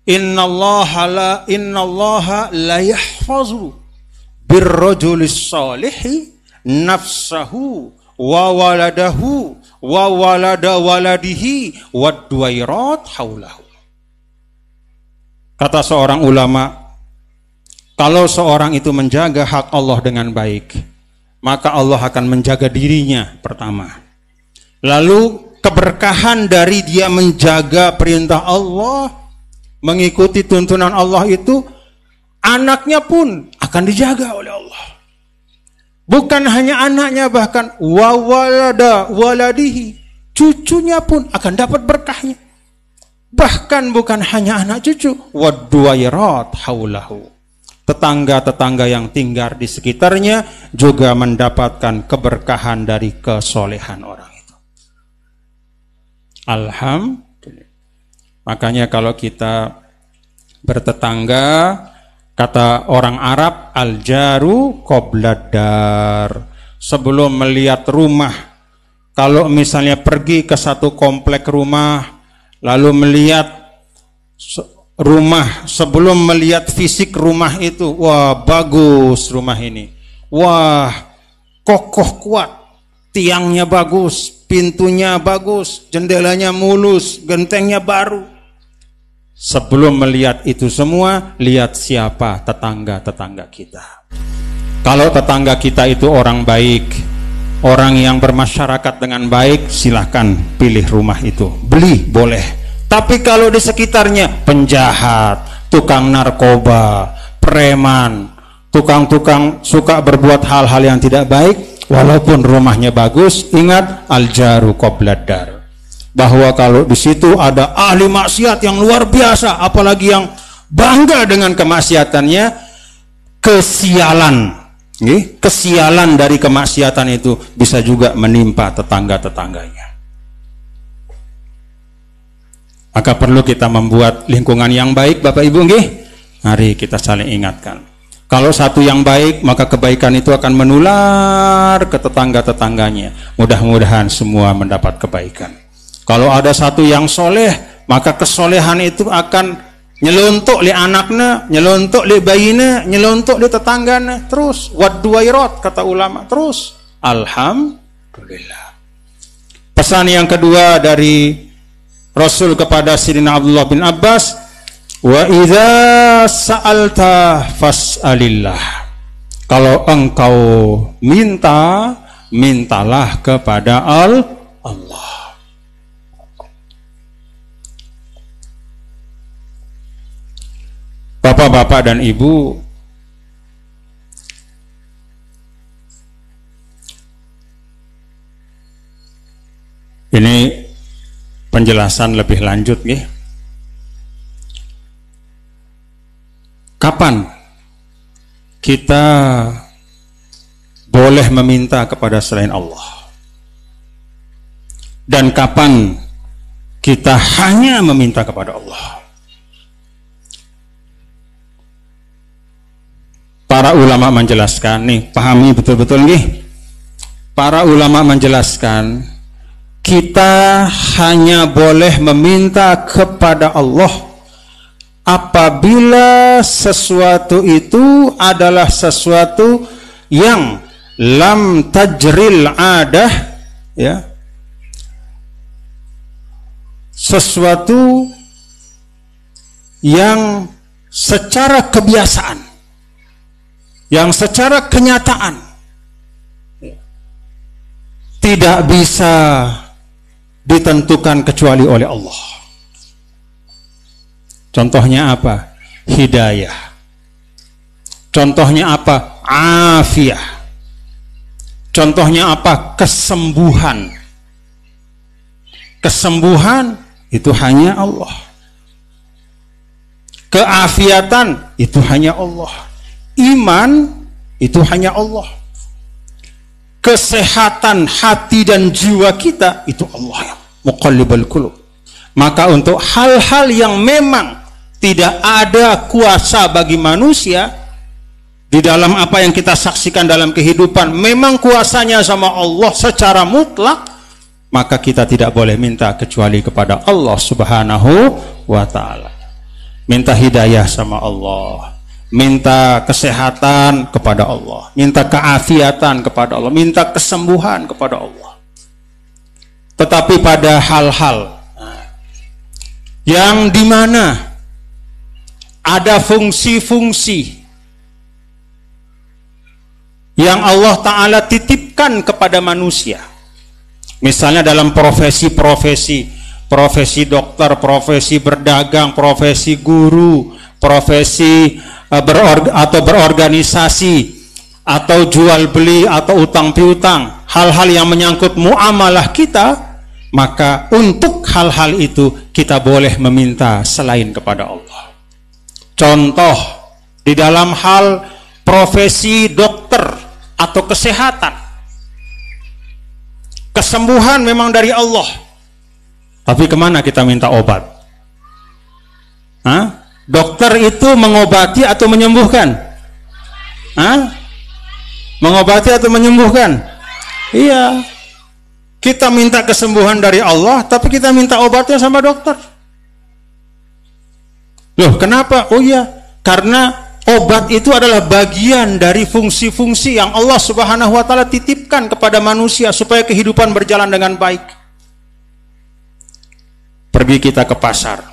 Speaker 1: innallaha la yahfazu birrajulis salihi nafsahu wa waladahu wa walada waladihi wad duwairat haulahu. Kata seorang ulama, kalau seorang itu menjaga hak Allah dengan baik, maka Allah akan menjaga dirinya pertama. Lalu keberkahan dari dia menjaga perintah Allah, mengikuti tuntunan Allah itu, anaknya pun akan dijaga oleh Allah. Bukan hanya anaknya, bahkan wawalada waladihi, cucunya pun akan dapat berkahnya. Bahkan bukan hanya anak cucu, waduwairat haulahu, tetangga-tetangga yang tinggal di sekitarnya juga mendapatkan keberkahan dari kesolehan orang itu. Alhamdulillah. Makanya kalau kita bertetangga, kata orang Arab, al-jaru qobladar. Sebelum melihat rumah, kalau misalnya pergi ke satu komplek rumah, lalu melihat rumah, sebelum melihat fisik rumah itu, wah bagus rumah ini, wah kokoh kuat, tiangnya bagus, pintunya bagus, jendelanya mulus, gentengnya baru. Sebelum melihat itu semua, lihat siapa tetangga-tetangga kita. Kalau tetangga kita itu orang baik, orang yang bermasyarakat dengan baik, silahkan pilih rumah itu, beli boleh. Tapi kalau di sekitarnya penjahat, tukang narkoba, preman, tukang-tukang suka berbuat hal-hal yang tidak baik, walaupun rumahnya bagus, ingat al-jaru qobladar, bahwa kalau di situ ada ahli maksiat yang luar biasa, apalagi yang bangga dengan kemaksiatannya, kesialan dari kemaksiatan itu bisa juga menimpa tetangga-tetangganya. Maka perlu kita membuat lingkungan yang baik, Bapak Ibu, mari kita saling ingatkan. Kalau satu yang baik, maka kebaikan itu akan menular ke tetangga-tetangganya. Mudah-mudahan semua mendapat kebaikan. Kalau ada satu yang soleh, maka kesolehan itu akan nyelontok li anaknya, nyelontok li bayina, nyelontok li tetangganya, terus waduwairat, kata ulama, terus alhamdulillah. Pesan yang kedua dari Rasul kepada Sayyidina Abdullah bin Abbas, wa idza sa'alta fas'alillah. Kalau engkau minta, mintalah kepada Allah. Bapak-bapak dan ibu, ini penjelasan lebih lanjut, kapan kita boleh meminta kepada selain Allah, dan kapan kita hanya meminta kepada Allah. Para ulama menjelaskan, nih pahami betul-betul nih. Para ulama menjelaskan, kita hanya boleh meminta kepada Allah apabila sesuatu itu adalah sesuatu yang lam tajril adah, ya, sesuatu yang secara kebiasaan, yang secara kenyataan tidak bisa ditentukan kecuali oleh Allah. Contohnya apa? Hidayah. Contohnya apa? Afiyah. Contohnya apa? Kesembuhan. Kesembuhan itu hanya Allah. Keafiatan itu hanya Allah. Iman itu hanya Allah. Kesehatan hati dan jiwa kita itu Allah yang muqallibal qulub. Maka untuk hal-hal yang memang tidak ada kuasa bagi manusia di dalam apa yang kita saksikan dalam kehidupan, memang kuasanya sama Allah secara mutlak, maka kita tidak boleh minta kecuali kepada Allah Subhanahu wa ta'ala. Minta hidayah sama Allah, minta kesehatan kepada Allah, minta keafiatan kepada Allah, minta kesembuhan kepada Allah. Tetapi pada hal-hal yang dimana ada fungsi-fungsi yang Allah Ta'ala titipkan kepada manusia, misalnya dalam profesi-profesi, profesi dokter, profesi berdagang, profesi guru, profesi berorganisasi, atau jual beli, atau utang piutang, hal-hal yang menyangkut muamalah kita, maka untuk hal-hal itu kita boleh meminta selain kepada Allah. Contoh, di dalam hal profesi dokter atau kesehatan, kesembuhan memang dari Allah, tapi kemana kita minta obat? Hah? Dokter itu mengobati atau menyembuhkan? Hah? Mengobati atau menyembuhkan? Iya. Kita minta kesembuhan dari Allah, tapi kita minta obatnya sama dokter. Loh, kenapa? Oh iya, karena obat itu adalah bagian dari fungsi-fungsi yang Allah Subhanahu wa ta'ala titipkan kepada manusia supaya kehidupan berjalan dengan baik. Pergi kita ke pasar,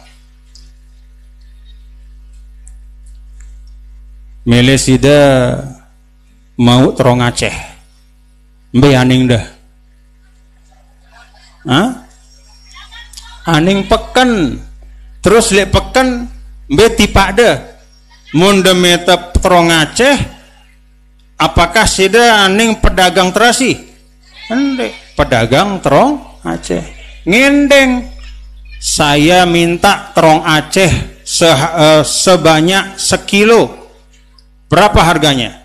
Speaker 1: melesida mau terong Aceh, mbe aning dah, aning peken, terus lek peken mbe tipak dah, mun demeta terong Aceh, apakah sida aning pedagang terasi? Ende pedagang terong Aceh, ngendeng. Saya minta terong Aceh sebanyak sekilo. Berapa harganya?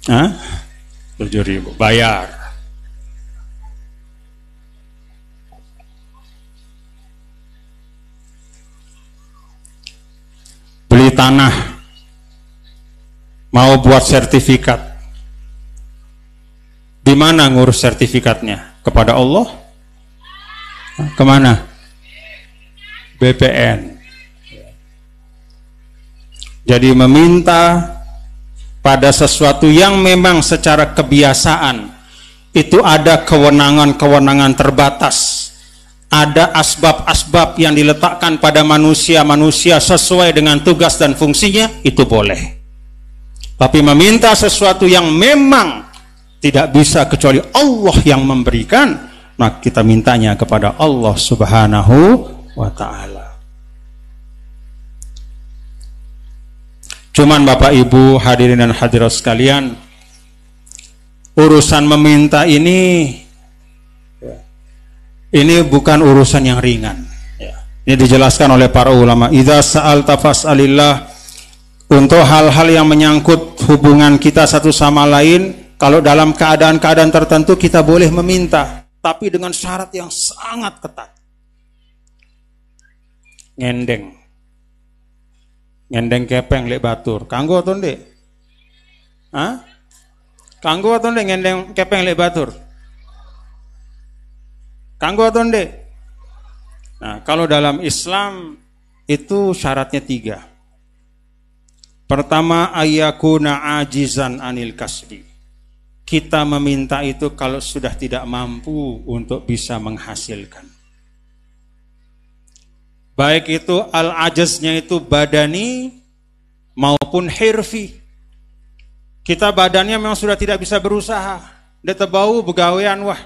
Speaker 1: 7.000. Bayar. Beli tanah, mau buat sertifikat. Di mana ngurus sertifikatnya? Kepada Allah? Kemana? BPN. Jadi meminta pada sesuatu yang memang secara kebiasaan itu ada kewenangan-kewenangan terbatas, ada asbab-asbab yang diletakkan pada manusia sesuai dengan tugas dan fungsinya, itu boleh. Tapi meminta sesuatu yang memang tidak bisa kecuali Allah yang memberikan, maka kita mintanya kepada Allah Subhanahu wa ta'ala. Cuman Bapak Ibu hadirin dan hadirat sekalian, urusan meminta ini bukan urusan yang ringan. Ini dijelaskan oleh para ulama. Idza sa'alta fas'alillah. Untuk hal-hal yang menyangkut hubungan kita satu sama lain, kalau dalam keadaan-keadaan tertentu kita boleh meminta, tapi dengan syarat yang sangat ketat. Ngendeng. ngendeng kepeng lek batur. Kanggo atau ndek? Hah? Kanggo atau ndek ngendeng kepeng lek batur? Kanggo atau ndek? Nah, kalau dalam Islam itu syaratnya 3. Pertama, ayakuna ajizan anil kasbi. Kita meminta itu kalau sudah tidak mampu untuk bisa menghasilkan. Baik itu al-ajaznya itu badani maupun hirfi. Kita badannya memang sudah tidak bisa berusaha. Dia terbau begawean wah.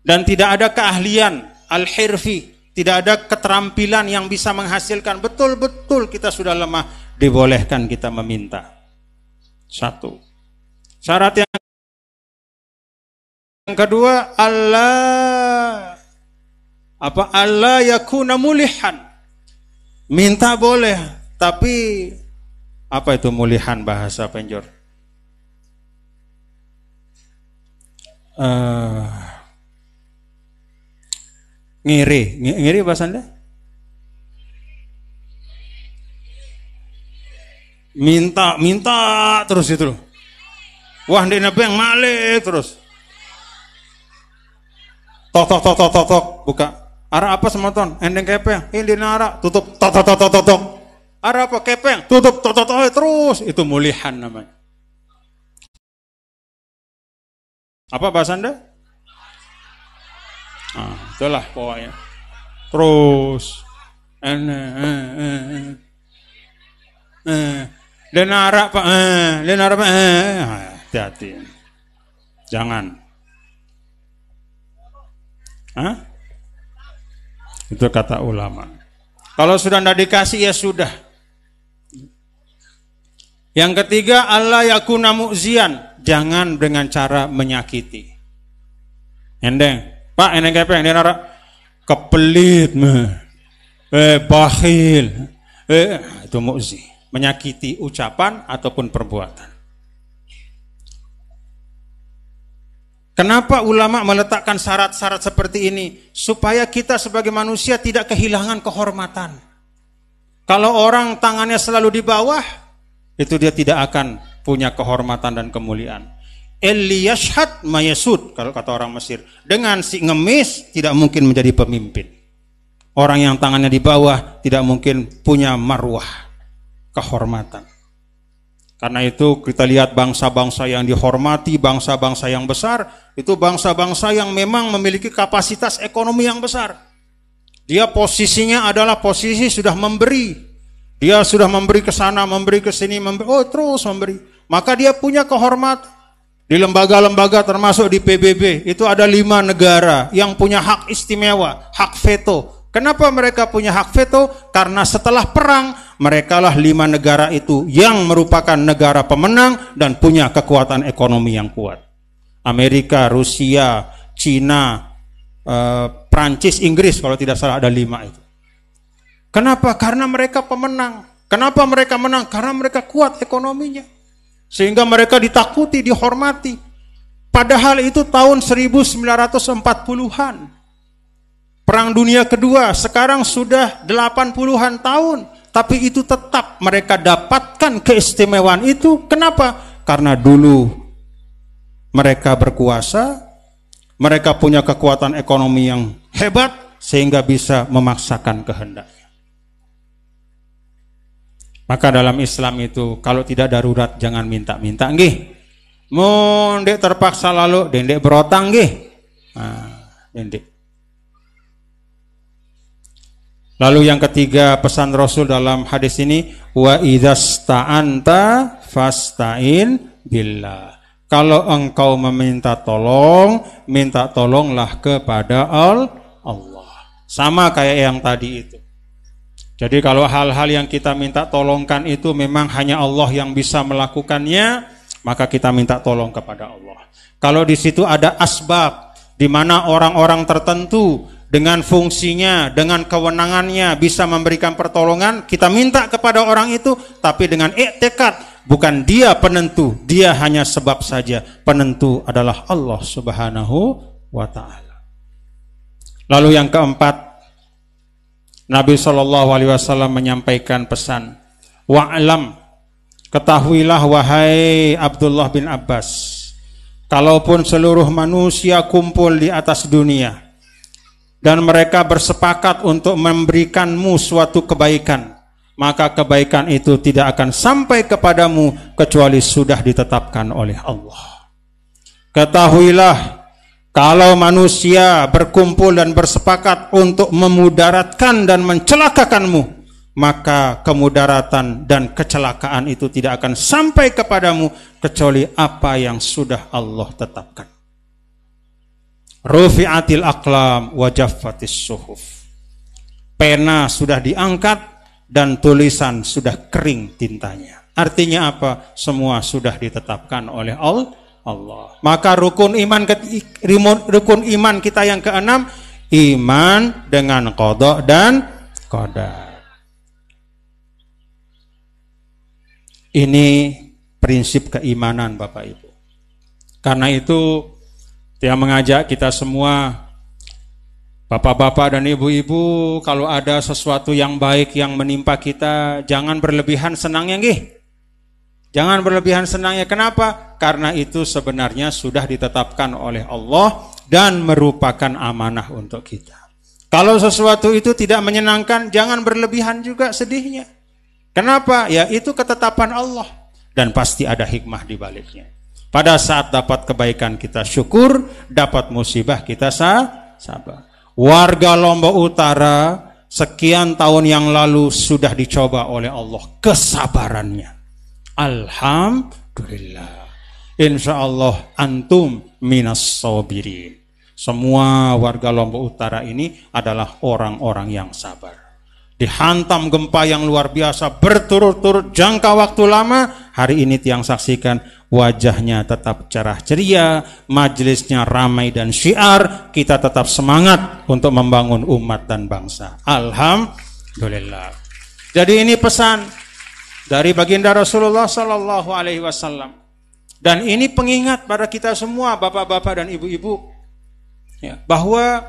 Speaker 1: Dan tidak ada keahlian al-hirfi. Tidak ada keterampilan yang bisa menghasilkan. Betul-betul kita sudah lemah. Dibolehkan kita meminta. 1. Syarat yang kedua, Allah yakuna mulihan. Minta boleh, tapi apa itu mulihan bahasa penjor? Ngiri bahasa Anda? Minta terus itu loh. Wah, ndek nebeng malik terus. Tok buka. Ara apa semoton? Endeng kepeng. Ini nara tutup tok. Ara apa kepeng? Tutup tok terus. Itu mulihan namanya. Apa bahasa Anda? Itulah pokoknya. Terus. Denara Pak. Hati-hati. Jangan. Itu kata ulama. Kalau sudah tidak dikasih ya sudah. Yang ketiga, Allah yakuna mu'zian. Jangan dengan cara menyakiti. Endeng. Pak, endeng kepeng dia nara kepelit bakhil. Itu mu'zi. Menyakiti ucapan ataupun perbuatan. Kenapa ulama meletakkan syarat-syarat seperti ini? Supaya kita sebagai manusia tidak kehilangan kehormatan. Kalau orang tangannya selalu di bawah, itu dia tidak akan punya kehormatan dan kemuliaan. Eliyashad mayasud, kalau kata orang Mesir. Dengan si ngemis tidak mungkin menjadi pemimpin. Orang yang tangannya di bawah tidak mungkin punya marwah, kehormatan. Karena itu kita lihat bangsa-bangsa yang dihormati, bangsa-bangsa yang besar, itu bangsa-bangsa yang memang memiliki kapasitas ekonomi yang besar. Dia posisinya adalah posisi sudah memberi. Dia sudah memberi ke sana, memberi ke sini, terus memberi. Maka dia punya kehormatan. Di lembaga-lembaga termasuk di PBB, itu ada 5 negara yang punya hak istimewa, hak veto. Kenapa mereka punya hak veto? Karena setelah perang, merekalah 5 negara itu yang merupakan negara pemenang dan punya kekuatan ekonomi yang kuat. Amerika, Rusia, Cina, Prancis, Inggris, kalau tidak salah ada 5 itu. Kenapa? Karena mereka pemenang. Kenapa mereka menang? Karena mereka kuat ekonominya. Sehingga mereka ditakuti, dihormati. Padahal itu tahun 1940-an. Perang Dunia Kedua, sekarang sudah 80-an tahun, tapi itu tetap mereka dapatkan keistimewaan itu. Kenapa? Karena dulu mereka berkuasa, mereka punya kekuatan ekonomi yang hebat, sehingga bisa memaksakan kehendaknya. Maka dalam Islam itu, kalau tidak darurat jangan minta-minta, nggih. Mun dek terpaksa lalu, dendek berotang, nggih. Dendek. Lalu yang ketiga pesan Rasul dalam hadis ini, wa idzasta'anta fasta'in billah. Kalau engkau meminta tolong, minta tolonglah kepada Allah. Sama kayak yang tadi itu. Jadi kalau hal-hal yang kita minta tolongkan itu memang hanya Allah yang bisa melakukannya, maka kita minta tolong kepada Allah. Kalau di situ ada asbab, di mana orang-orang tertentu dengan fungsinya, dengan kewenangannya bisa memberikan pertolongan, kita minta kepada orang itu, tapi dengan i'tikad, bukan dia penentu, dia hanya sebab saja. Penentu adalah Allah Subhanahu wa ta'ala. Lalu yang keempat, Nabi SAW menyampaikan pesan, wa'lam, ketahuilah wahai Abdullah bin Abbas, kalaupun seluruh manusia kumpul di atas dunia dan mereka bersepakat untuk memberikanmu suatu kebaikan, maka kebaikan itu tidak akan sampai kepadamu kecuali sudah ditetapkan oleh Allah. Ketahuilah, kalau manusia berkumpul dan bersepakat untuk memudaratkan dan mencelakakanmu, maka kemudaratan dan kecelakaan itu tidak akan sampai kepadamu kecuali apa yang sudah Allah tetapkan. Rufi'atil aqlam wa jaffatis suhuf. Pena sudah diangkat dan tulisan sudah kering tintanya. Artinya apa? Semua sudah ditetapkan oleh Allah. Maka rukun iman kita yang keenam, iman dengan qada dan qadar. Ini prinsip keimanan Bapak Ibu. Karena itu saya mengajak kita semua, bapak-bapak dan ibu-ibu, kalau ada sesuatu yang baik yang menimpa kita, jangan berlebihan senangnya nggih. Jangan berlebihan senangnya. Kenapa? Karena itu sebenarnya sudah ditetapkan oleh Allah dan merupakan amanah untuk kita. Kalau sesuatu itu tidak menyenangkan, jangan berlebihan juga sedihnya. Kenapa? Ya itu ketetapan Allah dan pasti ada hikmah di baliknya. Pada saat dapat kebaikan kita syukur, dapat musibah kita sabar. Warga Lombok Utara sekian tahun yang lalu sudah dicoba oleh Allah kesabarannya. Alhamdulillah. Insya Allah antum minas sabirin. Semua warga Lombok Utara ini adalah orang-orang yang sabar. Dihantam gempa yang luar biasa berturut-turut jangka waktu lama. Hari ini tiang saksikan wajahnya tetap cerah ceria, majelisnya ramai dan syiar, kita tetap semangat untuk membangun umat dan bangsa. Alhamdulillah. Jadi ini pesan dari baginda Rasulullah Sallallahu Alaihi Wasallam, dan ini pengingat pada kita semua, bapak-bapak dan ibu-ibu, ya, bahwa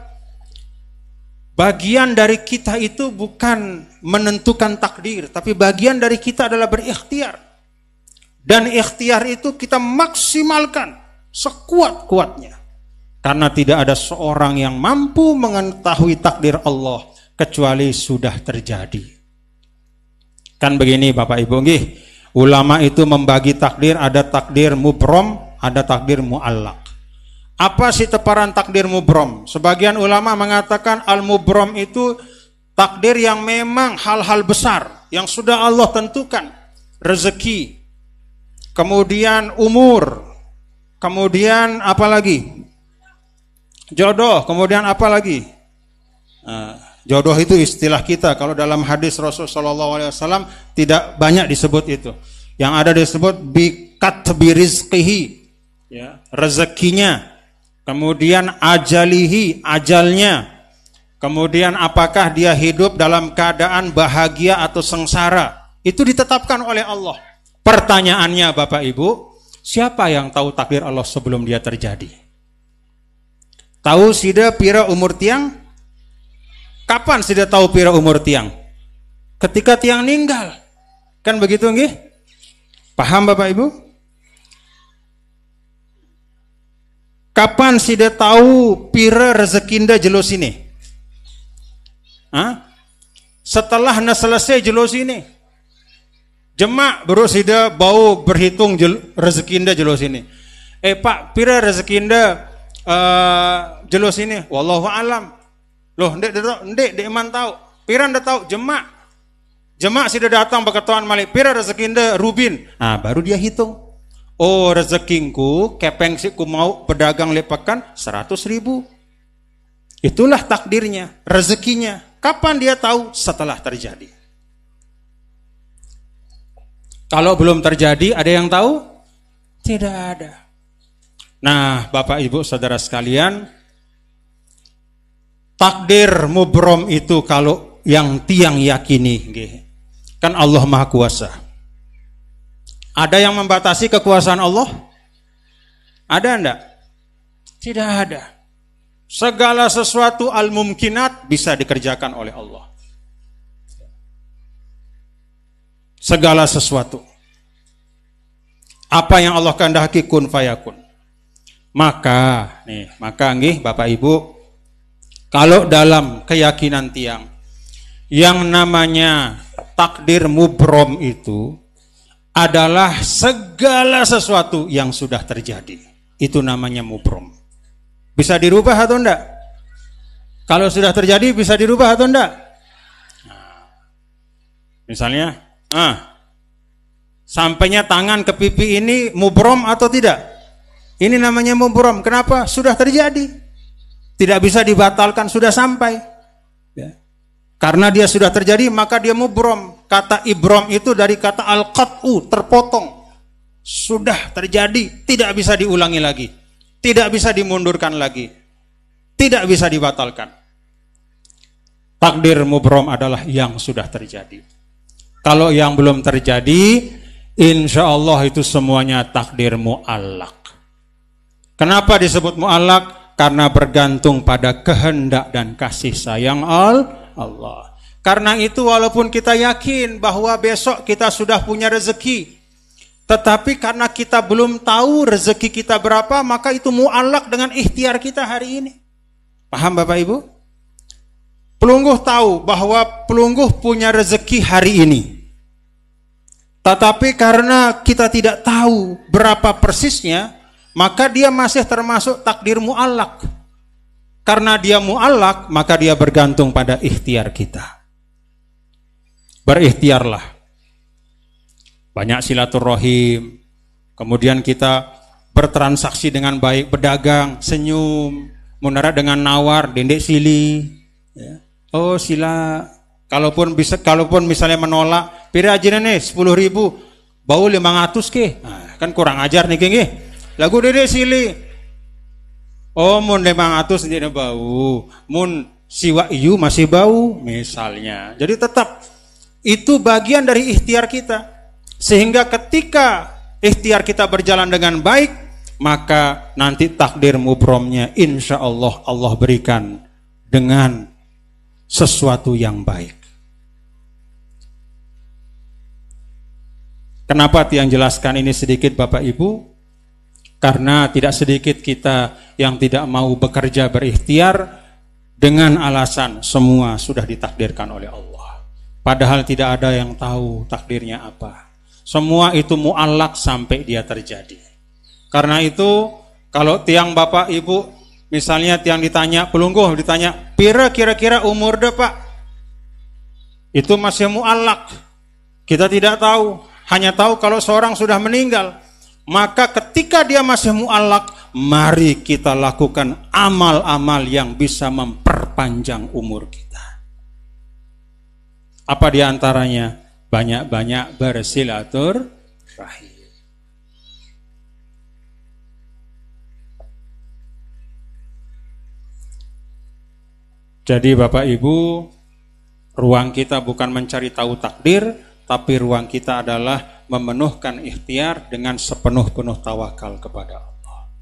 Speaker 1: bagian dari kita itu bukan menentukan takdir, tapi bagian dari kita adalah berikhtiar, dan ikhtiar itu kita maksimalkan sekuat-kuatnya, karena tidak ada seorang yang mampu mengetahui takdir Allah kecuali sudah terjadi. Kan begini Bapak Ibu nggih, ulama itu membagi takdir, ada takdir mubrom, ada takdir muallaq. Apa sih teparan takdir mubrom? Sebagian ulama mengatakan al-mubrom itu takdir yang memang hal-hal besar yang sudah Allah tentukan, rezeki, kemudian umur, kemudian apa lagi? Jodoh, kemudian apa lagi? Jodoh itu istilah kita. Kalau dalam hadis Rasulullah SAW tidak banyak disebut itu. Yang ada disebut bikatbi rizqihi, ya, rezekinya. Kemudian ajalihi, ajalnya. Kemudian apakah dia hidup dalam keadaan bahagia atau sengsara. Itu ditetapkan oleh Allah. Pertanyaannya Bapak Ibu, siapa yang tahu takdir Allah sebelum dia terjadi? Tahu sida pira umur tiang? Kapan sudah tahu pira umur tiang? Ketika tiang meninggal. Kan begitu nggih? Paham Bapak Ibu? Kapan sudah tahu pira rezekinda jelos ini? Setelah selesai jelos ini. Jemak baru sudah bau berhitung rezekinda jelos ini. Pak, pira rezekinda jelos ini? Wallahu alam. Loh, ndek iman tahu. Piran dah tahu, jemak sudah datang berketuan malik. Pira rezekinda rubin. Baru dia hitung. Oh, rezekinku kepeng sih ku mau pedagang lepakan 100.000. Itulah takdirnya, rezekinya. Kapan dia tahu? Setelah terjadi. Kalau belum terjadi, ada yang tahu? Tidak ada. Nah, Bapak Ibu Saudara sekalian, takdir mubrom itu kalau yang tiang yakini, kan Allah Maha Kuasa. Ada yang membatasi kekuasaan Allah? Ada enggak? Tidak ada. Segala sesuatu al-mumkinat bisa dikerjakan oleh Allah. segala sesuatu. Apa yang Allah kehendaki kun fayakun. Maka nggih Bapak Ibu, kalau dalam keyakinan tiang yang namanya takdir mubrom itu adalah segala sesuatu yang sudah terjadi. Itu namanya mubrom. Bisa dirubah atau enggak? Kalau sudah terjadi bisa dirubah atau enggak? Misalnya, sampainya tangan ke pipi ini mubrom atau tidak? Ini namanya mubrom. Kenapa? Sudah terjadi. Tidak bisa dibatalkan, sudah sampai. Ya. Karena dia sudah terjadi, maka dia mubrom. Kata ibrom itu dari kata al-qat'u, terpotong. Sudah terjadi, tidak bisa diulangi lagi. Tidak bisa dimundurkan lagi. Tidak bisa dibatalkan. Takdir mubrom adalah yang sudah terjadi. Kalau yang belum terjadi, insya Allah itu semuanya takdir mu'allaq. Kenapa disebut mu'allaq? Karena bergantung pada kehendak dan kasih sayang Allah. Karena itu walaupun kita yakin bahwa besok kita sudah punya rezeki, tetapi karena kita belum tahu rezeki kita berapa, maka itu mu'allaq dengan ikhtiar kita hari ini. Paham Bapak Ibu? Pelungguh tahu bahwa pelungguh punya rezeki hari ini. Tetapi karena kita tidak tahu berapa persisnya, maka dia masih termasuk takdir mu'allaq. Karena dia mu'allaq, maka dia bergantung pada ikhtiar kita. Berikhtiarlah. Banyak silaturahim, kemudian kita bertransaksi dengan baik, berdagang, senyum, munara dengan nawar, dendek sili. Ya. Oh sila, kalaupun misalnya menolak, pira aja nih 10.000, bau 500 ke, nah, kan kurang ajar nih keng, lagu dendek sili. Oh mun 500 tidak bau, mun siwa iyu masih bau, misalnya. Jadi tetap itu bagian dari ikhtiar kita. Sehingga ketika ikhtiar kita berjalan dengan baik, maka nanti takdir mubromnya insya Allah Allah berikan dengan sesuatu yang baik. Kenapa tiang jelaskan ini sedikit Bapak Ibu? Karena tidak sedikit kita yang tidak mau bekerja berikhtiar dengan alasan semua sudah ditakdirkan oleh Allah. Padahal tidak ada yang tahu takdirnya apa. Semua itu mu'allaq sampai dia terjadi. Karena itu kalau tiang Bapak Ibu, misalnya tiang ditanya, pelungguh ditanya, pira kira-kira umur deh Pak? Itu masih mu'allaq. Kita tidak tahu, hanya tahu kalau seorang sudah meninggal. Maka ketika dia masih mu'allaq, mari kita lakukan amal-amal yang bisa memperpanjang umur kita. Apa diantaranya? Banyak-banyak bersilaturahim. Jadi Bapak Ibu, ruang kita bukan mencari tahu takdir, tapi ruang kita adalah memenuhkan ikhtiar dengan sepenuh-penuh tawakal kepada Allah.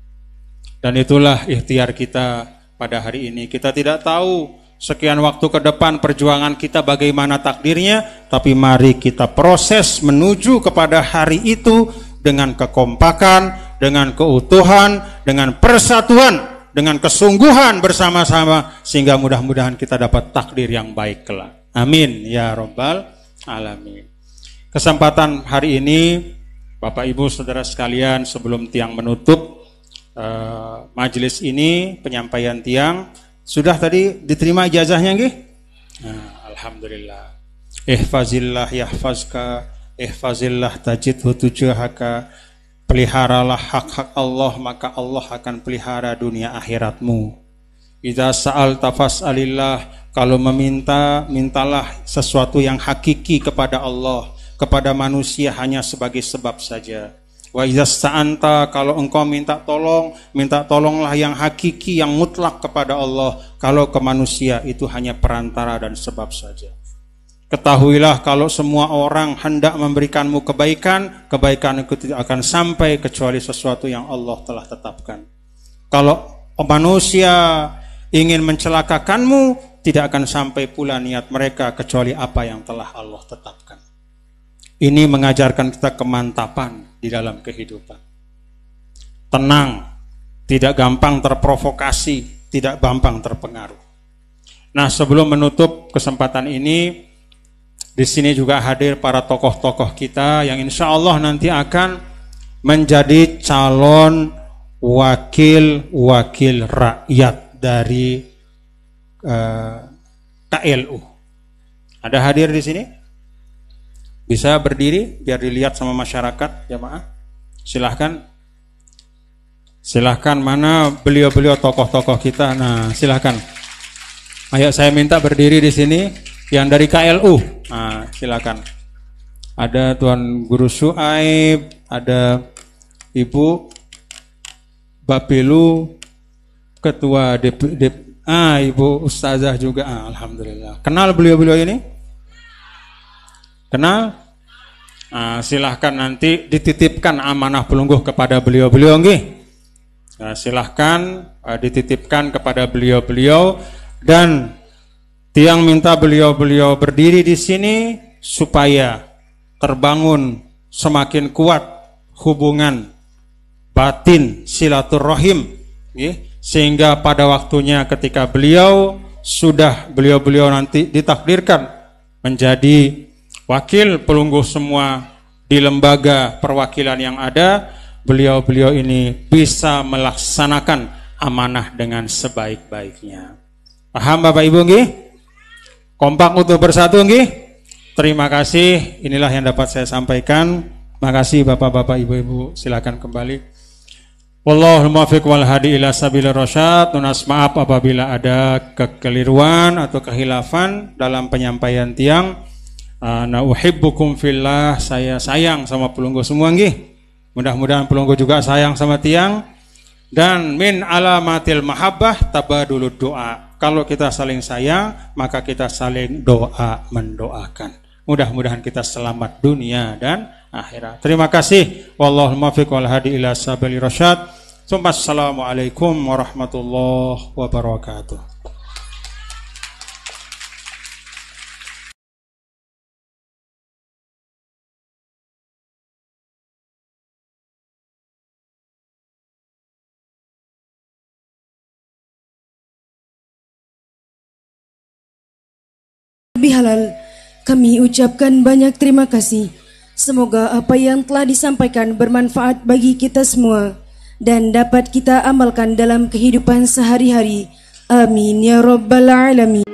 Speaker 1: Dan itulah ikhtiar kita pada hari ini. Kita tidak tahu sekian waktu ke depan perjuangan kita bagaimana takdirnya, tapi mari kita proses menuju kepada hari itu dengan kekompakan, dengan keutuhan, dengan persatuan, dengan kesungguhan bersama-sama, sehingga mudah-mudahan kita dapat takdir yang baik kelak. Amin ya rabbal alamin. Kesempatan hari ini Bapak Ibu Saudara sekalian, sebelum tiang menutup majelis ini, penyampaian tiang, sudah tadi diterima ijazahnya nggih? Nah, alhamdulillah. Ihfazillah yahfazka, ihfazillah tajidhu tujahaka. Peliharalah hak-hak Allah, maka Allah akan pelihara dunia akhiratmu. Idza sa'alta fas'alillah, kalau meminta, mintalah sesuatu yang hakiki kepada Allah, kepada manusia hanya sebagai sebab saja. Wa idza sta'anta, kalau engkau minta tolonglah yang hakiki, yang mutlak kepada Allah. Kalau ke manusia itu hanya perantara dan sebab saja. Ketahuilah kalau semua orang hendak memberikanmu kebaikan, kebaikan itu tidak akan sampai kecuali sesuatu yang Allah telah tetapkan. Kalau manusia ingin mencelakakanmu, tidak akan sampai pula niat mereka kecuali apa yang telah Allah tetapkan. Ini mengajarkan kita kemantapan di dalam kehidupan. Tenang, tidak gampang terprovokasi, tidak gampang terpengaruh. Nah, sebelum menutup kesempatan ini, di sini juga hadir para tokoh-tokoh kita yang insya Allah nanti akan menjadi calon wakil-wakil rakyat dari KLU. Ada hadir di sini? Bisa berdiri biar dilihat sama masyarakat, jamaah. Silahkan. Silahkan, mana beliau-beliau tokoh-tokoh kita. Nah, silahkan. Ayo saya minta berdiri di sini yang dari KLU. Nah, silahkan. Ada Tuan Guru Syuaib, ada Ibu Bapilu, Ketua Ibu Ustazah juga. Alhamdulillah. Kenal beliau-beliau ini? Kenal? Silahkan nanti dititipkan amanah pelungguh kepada beliau-beliau nggih. Nah, silahkan dititipkan kepada beliau-beliau, dan Tiang minta beliau-beliau berdiri di sini supaya terbangun semakin kuat hubungan batin silaturahim, sehingga pada waktunya ketika beliau nanti ditakdirkan menjadi wakil pelungguh semua di lembaga perwakilan yang ada, beliau-beliau ini bisa melaksanakan amanah dengan sebaik-baiknya. Paham Bapak Ibu nggih? Kompak utuh bersatu nggih? Terima kasih, inilah yang dapat saya sampaikan. Makasih Bapak-bapak, Ibu-ibu, silakan kembali. Wallahul muwaffiq wal hadi ila sabilir rasyad. Tunas maaf apabila ada kekeliruan atau kehilafan dalam penyampaian Tiang. Ana uhibbukum fillah, saya sayang sama pelungguh semua nggih. Mudah-mudahan pelungguh juga sayang sama Tiang. Dan min alamatil mahabbah tabadulud doa. Kalau kita saling sayang, maka kita saling doa mendoakan. Mudah-mudahan kita selamat dunia dan akhirat. Terima kasih. Wallahul muwaffiq wal hadi ila sabilir rasyad. Assalamualaikum warahmatullahi wabarakatuh.
Speaker 2: Halal, kami ucapkan banyak terima kasih. Semoga apa yang telah disampaikan bermanfaat bagi kita semua dan dapat kita amalkan dalam kehidupan sehari-hari. Amin ya rabbal alamin.